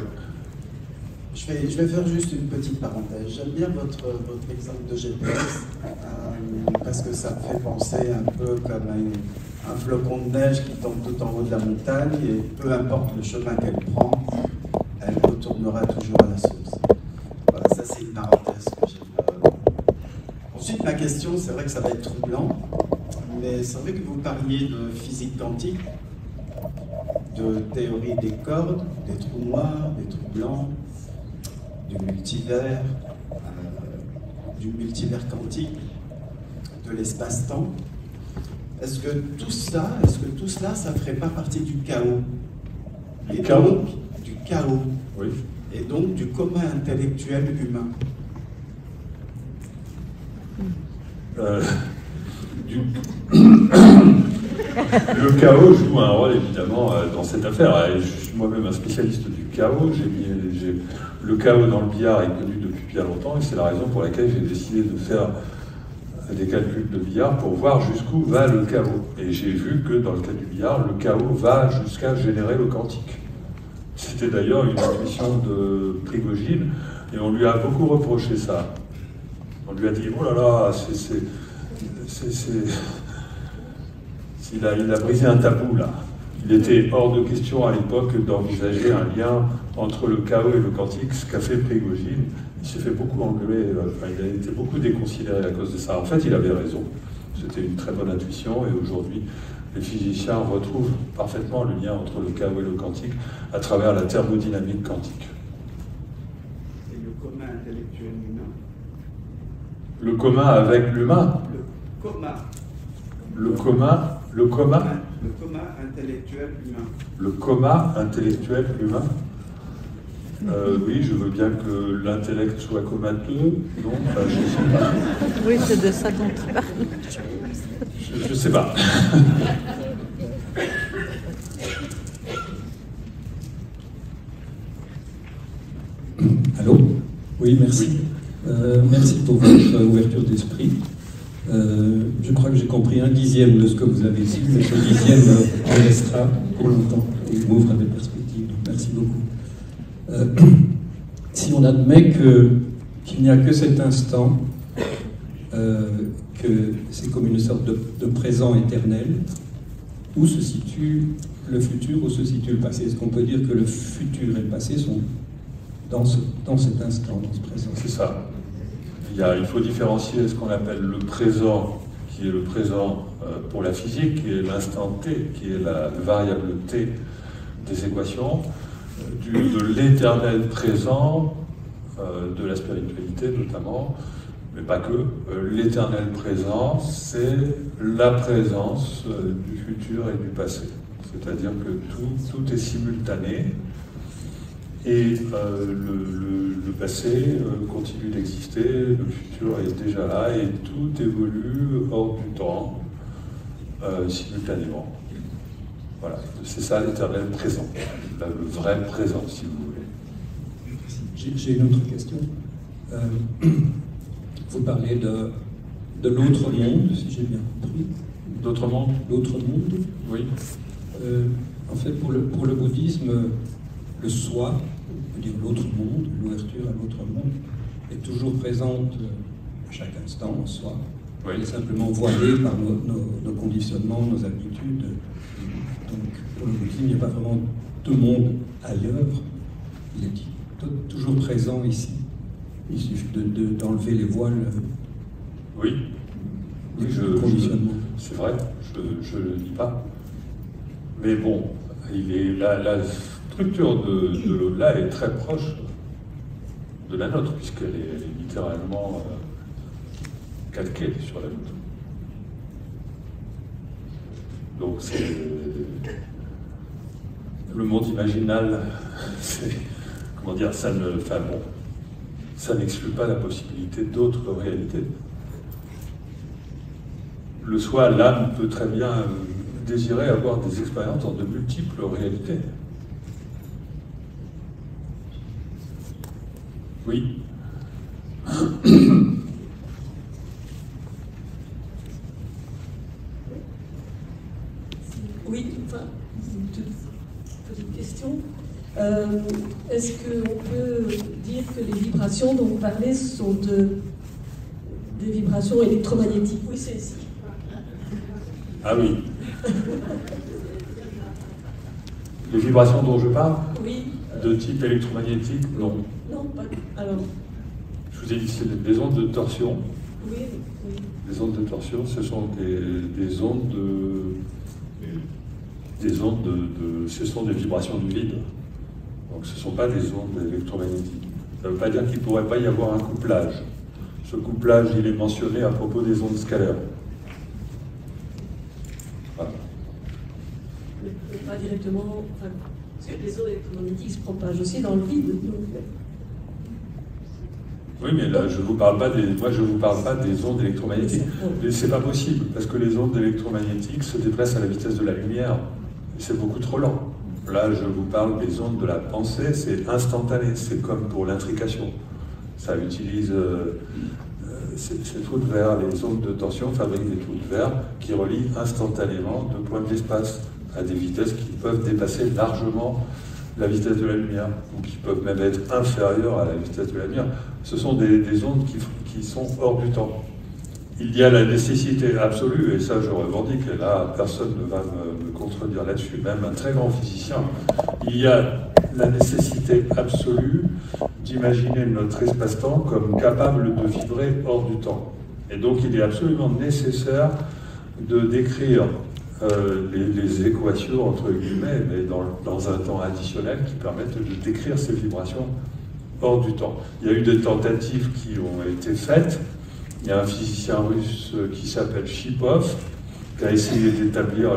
Je vais faire juste une petite parenthèse. J'aime bien votre exemple de GPS, parce que ça me fait penser un peu comme un flocon de neige qui tombe tout en haut de la montagne, et peu importe le chemin qu'elle prend, elle retournera toujours à la source. Voilà, ça c'est une parenthèse que j'aime. Ensuite, ma question, c'est vrai que ça va être troublant, mais c'est vrai que vous parliez de physique quantique, de théorie des cordes, des trous noirs, des trous blancs, du multivers quantique, de l'espace-temps. Est-ce que tout cela, ça ne ferait pas partie du chaos? Du chaos? Du chaos. Oui. Et donc du commun intellectuel humain. Le chaos joue un rôle évidemment dans cette affaire. Je suis moi-même un spécialiste du chaos. Le chaos dans le billard est connu depuis bien longtemps, et c'est la raison pour laquelle j'ai décidé de faire des calculs de billard pour voir jusqu'où va le chaos. Et j'ai vu que dans le cas du billard, le chaos va jusqu'à générer le quantique. c'était d'ailleurs une intuition de Prigojine, et on lui a beaucoup reproché ça. On lui a dit, oh là là, il a brisé un tabou là. Il était hors de question à l'époque d'envisager un lien entre le chaos et le quantique, ce qu'a fait Prigojine. Il s'est fait beaucoup engueuler, il a été beaucoup déconsidéré à cause de ça. En fait, il avait raison. C'était une très bonne intuition, et aujourd'hui, les physiciens retrouvent parfaitement le lien entre le chaos et le quantique à travers la thermodynamique quantique. Et le commun intellectuel humain? Le commun avec l'humain? Le commun. Le commun intellectuel humain. Le commun intellectuel humain? Oui, je veux bien que l'intellect soit comateux. Non, je ne sais pas. Oui, c'est de ça dont tu parles. Je ne sais pas. Allô? Oui, merci. Merci pour votre ouverture d'esprit. Je crois que j'ai compris 1/10 de ce que vous avez dit, mais ce 10e me restera pour longtemps et m'ouvre des perspectives. Donc merci beaucoup. Si on admet qu'il n'y a que cet instant, que c'est comme une sorte de présent éternel, où se situe le futur, où se situe le passé? Est-ce qu'on peut dire que le futur et le passé sont dans cet instant, dans ce présent? C'est ça. Il faut différencier ce qu'on appelle le présent, qui est le présent pour la physique, qui est l'instant t, qui est la variable t des équations, de l'éternel présent de la spiritualité notamment, mais pas que. L'éternel présent, c'est la présence du futur et du passé. C'est-à-dire que tout est simultané, et le passé continue d'exister, le futur est déjà là, et tout évolue hors du temps, simultanément. Voilà, c'est ça l'éternel présent, le vrai présent, si vous voulez. J'ai une autre question. Vous parlez de l'autre monde, si j'ai bien compris. D'autres mondes? L'autre monde? Oui. En fait, pour le bouddhisme, le soi, on peut dire l'autre monde, l'ouverture à l'autre monde, est toujours présente à chaque instant en soi. Oui. Elle est simplement voilée par nos conditionnements, nos habitudes. Donc, pour le bouddhisme, il n'y a pas vraiment de monde ailleurs. Il est toujours présent ici. Il suffit d'enlever les voiles. Oui. Oui, c'est vrai, je ne le dis pas. Mais bon, la structure de l'au-delà est très proche de la nôtre, puisqu'elle est littéralement calquée sur la nôtre. Donc c'est le monde imaginal, comment dire, ça n'exclut pas la possibilité d'autres réalités. Le soi, l'âme, peut très bien désirer avoir des expériences dans de multiples réalités. Oui. Oui, enfin, une petite question. Est-ce qu'on peut dire que les vibrations dont vous parlez sont des vibrations électromagnétiques? Oui, c'est ici. Ah oui. Les vibrations dont je parle? Oui. De type électromagnétique? Non. Non, pas. Alors. Je vous ai dit, c'est des ondes de torsion. Oui, oui. Les ondes de torsion, ce sont des ondes ce sont des vibrations du vide. Donc ce ne sont pas des ondes électromagnétiques. Ça ne veut pas dire qu'il ne pourrait pas y avoir un couplage. Ce couplage, il est mentionné à propos des ondes scalaires. Voilà. Mais pas directement. Enfin, parce que les ondes électromagnétiques se propagent aussi dans le vide. Donc... Oui, mais là, je ne vous parle pas des ondes électromagnétiques. C'est pas possible, parce que les ondes électromagnétiques se déplacent à la vitesse de la lumière. Et c'est beaucoup trop lent. Là, je vous parle des ondes de la pensée, c'est instantané, c'est comme pour l'intrication. Ça utilise ces trous de verre, les ondes de tension fabriquent des trous de verre qui relient instantanément deux points de l'espace à des vitesses qui peuvent dépasser largement la vitesse de la lumière, ou qui peuvent même être inférieures à la vitesse de la lumière. Ce sont des ondes qui sont hors du temps. Il y a la nécessité absolue, et ça je revendique, et là personne ne va me contredire là-dessus, même un très grand physicien, il y a la nécessité absolue d'imaginer notre espace-temps comme capable de vibrer hors du temps. Et donc il est absolument nécessaire de décrire les équations, entre guillemets, mais dans un temps additionnel qui permettent de décrire ces vibrations hors du temps. Il y a eu des tentatives qui ont été faites. Il y a un physicien russe qui s'appelle Shipov, qui a essayé d'établir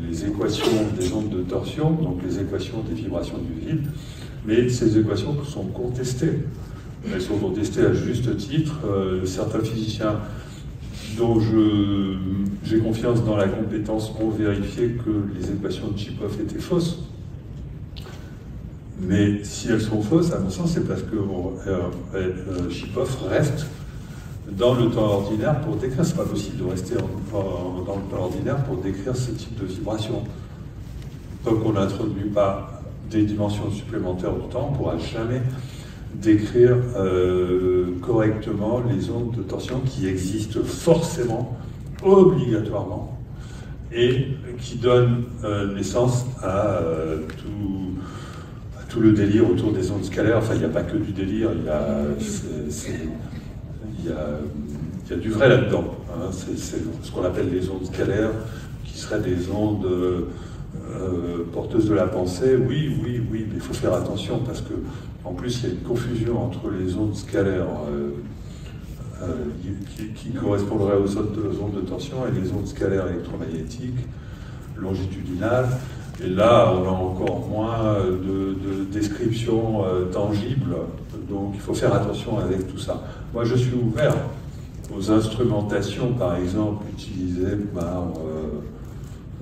les équations des ondes de torsion, donc les équations des vibrations du vide, mais ces équations sont contestées. Elles sont contestées à juste titre. Certains physiciens dont j'ai confiance dans la compétence ont vérifié que les équations de Shipov étaient fausses. Mais si elles sont fausses, à mon sens, c'est parce que Shipov reste dans le temps ordinaire pour décrire. C'est pas possible de rester dans le temps ordinaire pour décrire ce type de vibration. Tant qu'on n'introduit pas des dimensions supplémentaires du temps, on ne pourra jamais décrire correctement les ondes de torsion qui existent forcément, obligatoirement, et qui donnent naissance à tout le délire autour des ondes scalaires. Enfin, il n'y a pas que du délire, il y a du vrai là-dedans. Hein. C'est ce qu'on appelle les ondes scalaires, qui seraient des ondes porteuses de la pensée. Oui, mais il faut faire attention parce que, en plus, il y a une confusion entre les ondes scalaires qui correspondraient aux ondes de torsion et les ondes scalaires électromagnétiques, longitudinales. Et là, on a encore moins de descriptions tangibles, donc il faut faire attention avec tout ça. Moi, je suis ouvert aux instrumentations, par exemple, utilisées par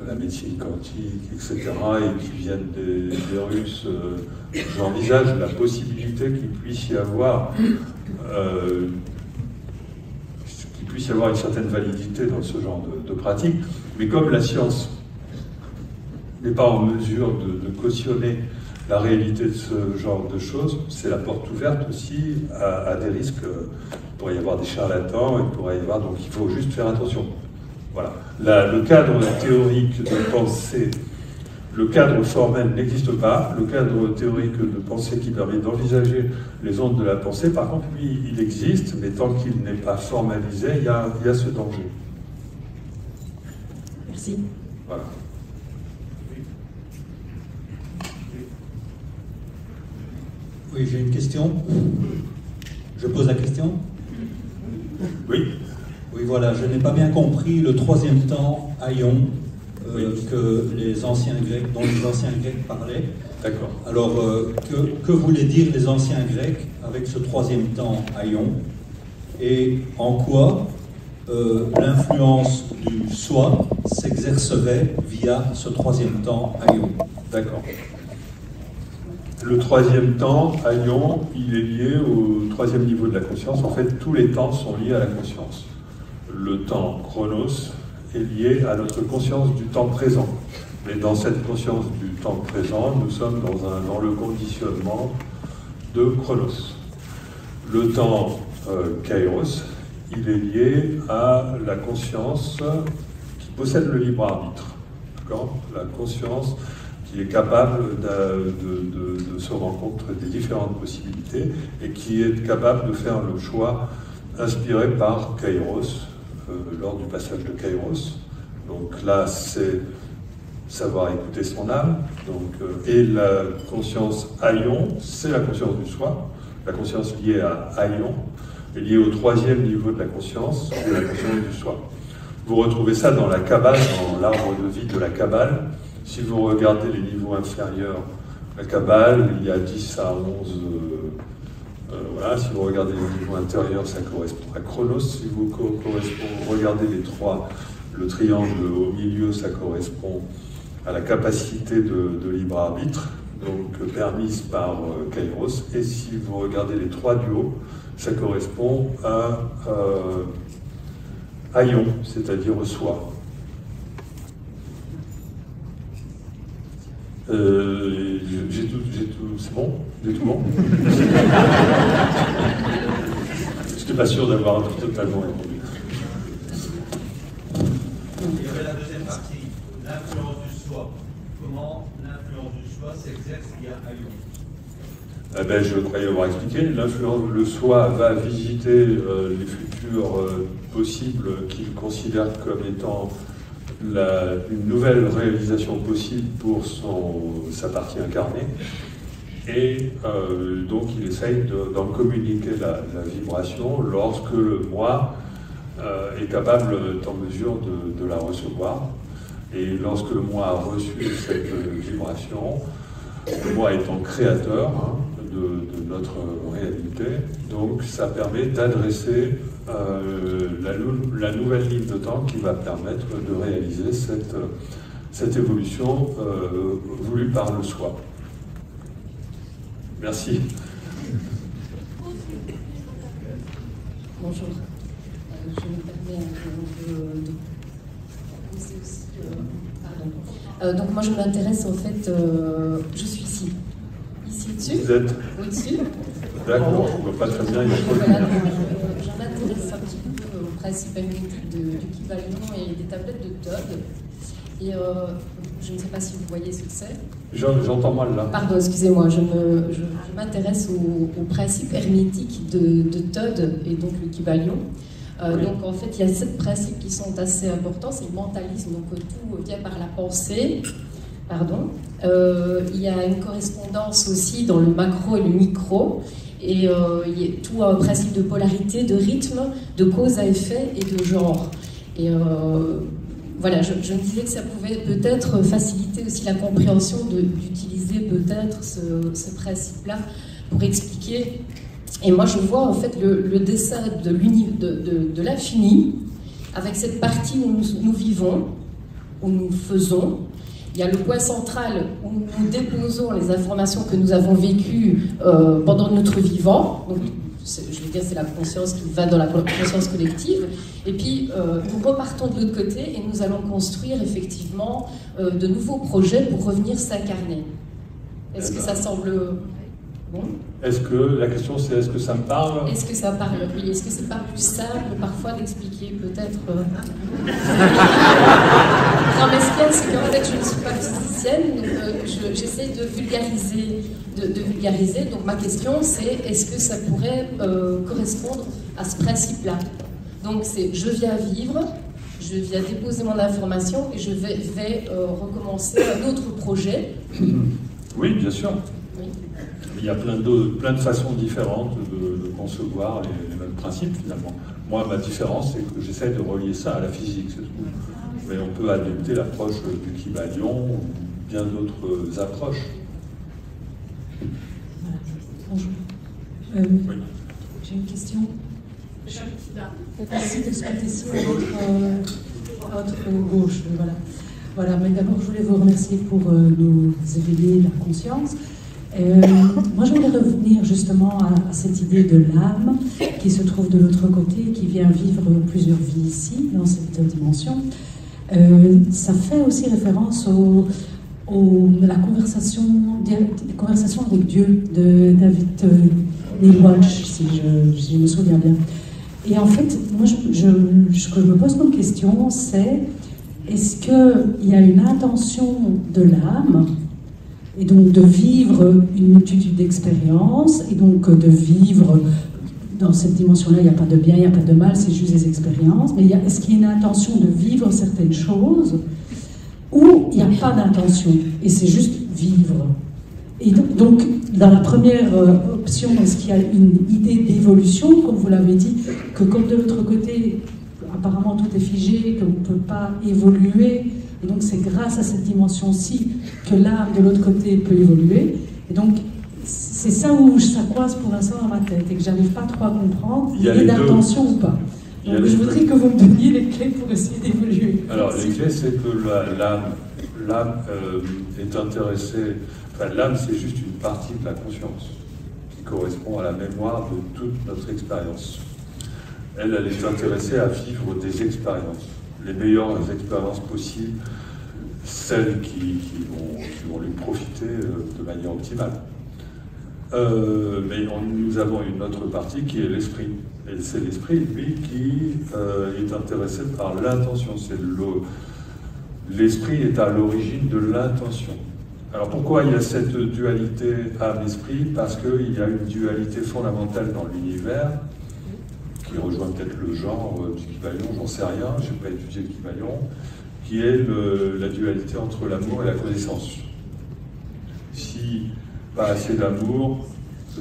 la médecine quantique, etc., et qui viennent des Russes. J'envisage la possibilité qu'il puisse y avoir une certaine validité dans ce genre de pratique, mais comme la science n'est pas en mesure de cautionner la réalité de ce genre de choses, c'est la porte ouverte aussi à des risques. Il pourrait y avoir des charlatans, donc il faut juste faire attention. Voilà. Le cadre théorique de pensée, le cadre formel n'existe pas. Le cadre théorique de pensée qui permet d'envisager les ondes de la pensée, par contre, lui, il existe, mais tant qu'il n'est pas formalisé, il y a ce danger. Merci. Voilà. Oui, j'ai une question. Je pose la question? Oui. Oui, voilà, je n'ai pas bien compris le troisième temps aion Oui. dont les anciens Grecs parlaient. D'accord. Alors, que voulaient dire les anciens Grecs avec ce troisième temps aion, et en quoi l'influence du soi s'exercerait via ce troisième temps aion? D'accord. Le troisième temps, aion, il est lié au troisième niveau de la conscience. En fait, tous les temps sont liés à la conscience. Le temps chronos est lié à notre conscience du temps présent. Mais dans cette conscience du temps présent, nous sommes dans le conditionnement de chronos. Le temps kairos, il est lié à la conscience qui possède le libre arbitre. D'accord ? La conscience qui est capable de se rendre compte des différentes possibilités et qui est capable de faire le choix inspiré par Kairos, lors du passage de Kairos. Donc là, c'est savoir écouter son âme. Donc, et la conscience aion, c'est la conscience du soi. La conscience liée à aion est liée au troisième niveau de la conscience, c'est la conscience du soi. Vous retrouvez ça dans la Kabbale, dans l'arbre de vie de la Kabbale. Si vous regardez les niveaux inférieurs, la Kabbale, il y a 10 à 11. Voilà, si vous regardez les niveaux intérieurs, ça correspond à Chronos. Si vous regardez les trois, le triangle au milieu, ça correspond à la capacité de libre arbitre, donc permise par Kairos. Et si vous regardez les trois du haut, ça correspond à Aion, c'est-à-dire au soi. J'ai tout, c'est bon? J'ai tout bon? Je n'étais pas sûr d'avoir totalement répondu. Il y avait la deuxième partie, l'influence du soi. Comment l'influence du soi s'exerce il y a à Lyon? Je croyais avoir expliqué. Le soi va visiter les futurs possibles qu'il considère comme étant une nouvelle réalisation possible pour sa partie incarnée. Et donc il essaye d'en communiquer la vibration lorsque le moi est capable, est en mesure de la recevoir. Et lorsque le moi a reçu cette vibration, le moi étant créateur, de notre réalité. Donc ça permet d'adresser la nouvelle ligne de temps qui va permettre de réaliser cette évolution voulue par le soi. Merci. Bonjour. Je me permets de poser aussi. Pardon. Donc moi je m'intéresse en fait. Je suis ici. Ici dessus. Vous êtes au-dessus. D'accord, je ne vois pas très bien. Voilà, je m'intéresse un petit peu au principe hermétique du Kybalion et des tablettes de Todd. Et je ne sais pas si vous voyez ce que c'est. J'entends mal là. Pardon, excusez-moi, je m'intéresse au principe hermétique de Todd et donc le Kybalion. Oui. Donc en fait, il y a 7 principes qui sont assez importants. C'est le mentalisme, donc tout vient par la pensée. Pardon. Il y a une correspondance aussi dans le macro et le micro. Et il y a tout un principe de polarité, de rythme, de cause à effet et de genre. Et voilà, je me disais que ça pouvait peut-être faciliter aussi la compréhension d'utiliser peut-être ce principe-là pour expliquer. Et moi, je vois en fait le dessin de l'infini avec cette partie où nous vivons, où nous faisons. Il y a le point central où nous déposons les informations que nous avons vécues pendant notre vivant. Donc, je veux dire, c'est la conscience qui va dans la conscience collective. Et puis, nous repartons de l'autre côté et nous allons construire effectivement de nouveaux projets pour revenir s'incarner. Est-ce que ça semble bon? Est-ce que, la question c'est, est-ce que ça me parle? Est-ce que ça parle? Oui. Est-ce que c'est pas plus simple parfois d'expliquer peut-être Non, mais ce qu'il y a, c'est qu'en fait, je ne suis pas physicienne, donc j'essaie de vulgariser. Donc ma question, c'est est-ce que ça pourrait correspondre à ce principe-là? Donc c'est je viens vivre, je viens déposer mon information et je vais recommencer un autre projet. Oui, bien sûr. Oui. Il y a plein de façons différentes de concevoir les mêmes principes finalement. Moi, ma différence, c'est que j'essaie de relier ça à la physique, c'est tout. Mais on peut adopter l'approche du Kybalion ou bien d'autres approches. Voilà. Bonjour. Oui. J'ai une question. Merci de ce côté-ci à votre gauche. Voilà, mais d'abord, je voulais vous remercier pour nous éveiller la conscience. Moi, je voulais revenir justement à cette idée de l'âme qui se trouve de l'autre côté, qui vient vivre plusieurs vies ici, dans cette dimension. Ça fait aussi référence à la conversation avec Dieu de David Neil Walsh, si je me souviens bien. Et en fait, moi, ce que je me pose comme question, c'est est-ce qu'il y a une intention de l'âme, et donc de vivre une multitude d'expériences, et donc de vivre dans cette dimension-là, il n'y a pas de bien, il n'y a pas de mal, c'est juste des expériences, mais est-ce qu'il y a une intention de vivre certaines choses, ou il n'y a pas d'intention, et c'est juste vivre? Et donc, dans la première option, est-ce qu'il y a une idée d'évolution, comme vous l'avez dit, que comme de l'autre côté, apparemment tout est figé, qu'on ne peut pas évoluer, et donc c'est grâce à cette dimension-ci que l'âme de l'autre côté peut évoluer, et donc c'est ça où ça coince pour l'instant dans ma tête, et que j'arrive pas trop à comprendre, il y a d'intention ou pas. Donc je voudrais que vous me donniez les clés pour essayer d'évoluer. Alors les clés, c'est que l'âme est intéressée, enfin l'âme c'est juste une partie de la conscience, qui correspond à la mémoire de toute notre expérience. Elle est intéressée à vivre des expériences, les meilleures expériences possibles. celles qui vont lui profiter de manière optimale. Mais nous avons une autre partie qui est l'esprit. Et c'est l'esprit, lui, qui est intéressé par l'intention. L'esprit est à l'origine de l'intention. Alors pourquoi il y a cette dualité âme-esprit? Parce qu'il y a une dualité fondamentale dans l'univers, qui rejoint peut-être le genre du Kybalion, j'en sais rien, je n'ai pas étudié le Kybalion, qui est la dualité entre l'amour et la connaissance. Si pas assez d'amour,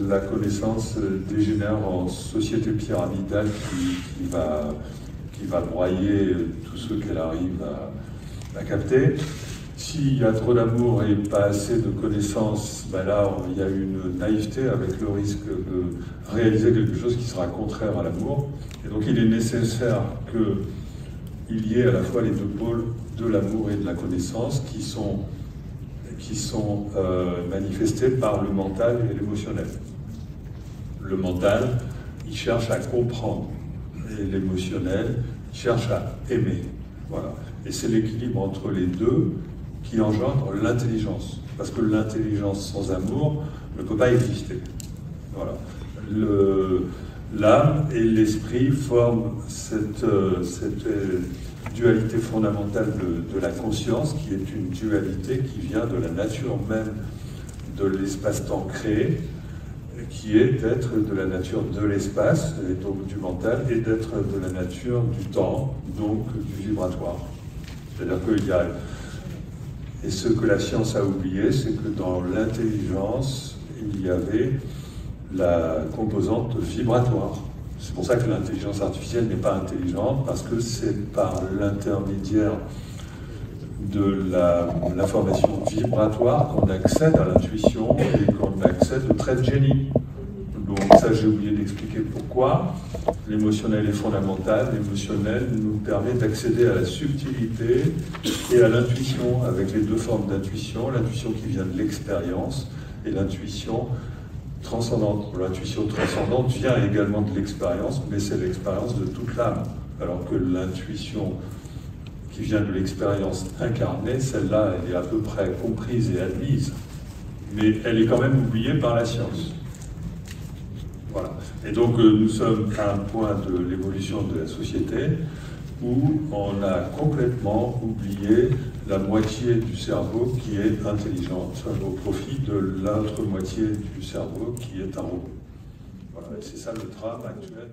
la connaissance dégénère en société pyramidale qui va broyer tous ceux qu'elle arrive à capter. S'il y a trop d'amour et pas assez de connaissances, ben là, il y a une naïveté avec le risque de réaliser quelque chose qui sera contraire à l'amour. Et donc il est nécessaire qu'il y ait à la fois les deux pôles de l'amour et de la connaissance qui sont manifestés par le mental et l'émotionnel. Le mental, il cherche à comprendre, et l'émotionnel, il cherche à aimer. Voilà. Et c'est l'équilibre entre les deux qui engendre l'intelligence. Parce que l'intelligence sans amour ne peut pas exister. Voilà. L'âme et l'esprit forment cette dualité fondamentale de la conscience, qui est une dualité qui vient de la nature même de l'espace-temps créé, qui est d'être de la nature de l'espace, et donc du mental, et d'être de la nature du temps, donc du vibratoire. C'est-à-dire qu'il y a... Et ce que la science a oublié, c'est que dans l'intelligence, il y avait la composante vibratoire. C'est pour ça que l'intelligence artificielle n'est pas intelligente, parce que c'est par l'intermédiaire de l'information vibratoire qu'on accède à l'intuition et qu'on accède au trait de génie. Donc ça, j'ai oublié d'expliquer pourquoi. L'émotionnel est fondamental. L'émotionnel nous permet d'accéder à la subtilité et à l'intuition, avec les deux formes d'intuition, l'intuition qui vient de l'expérience et l'intuition transcendante. L'intuition transcendante vient également de l'expérience, mais c'est l'expérience de toute l'âme, alors que l'intuition qui vient de l'expérience incarnée, celle-là, elle est à peu près comprise et admise, mais elle est quand même oubliée par la science. Voilà. Et donc nous sommes à un point de l'évolution de la société où on a complètement oublié la moitié du cerveau qui est intelligente au profit de l'autre moitié du cerveau qui est un robot. Voilà. Et c'est ça le drame actuel.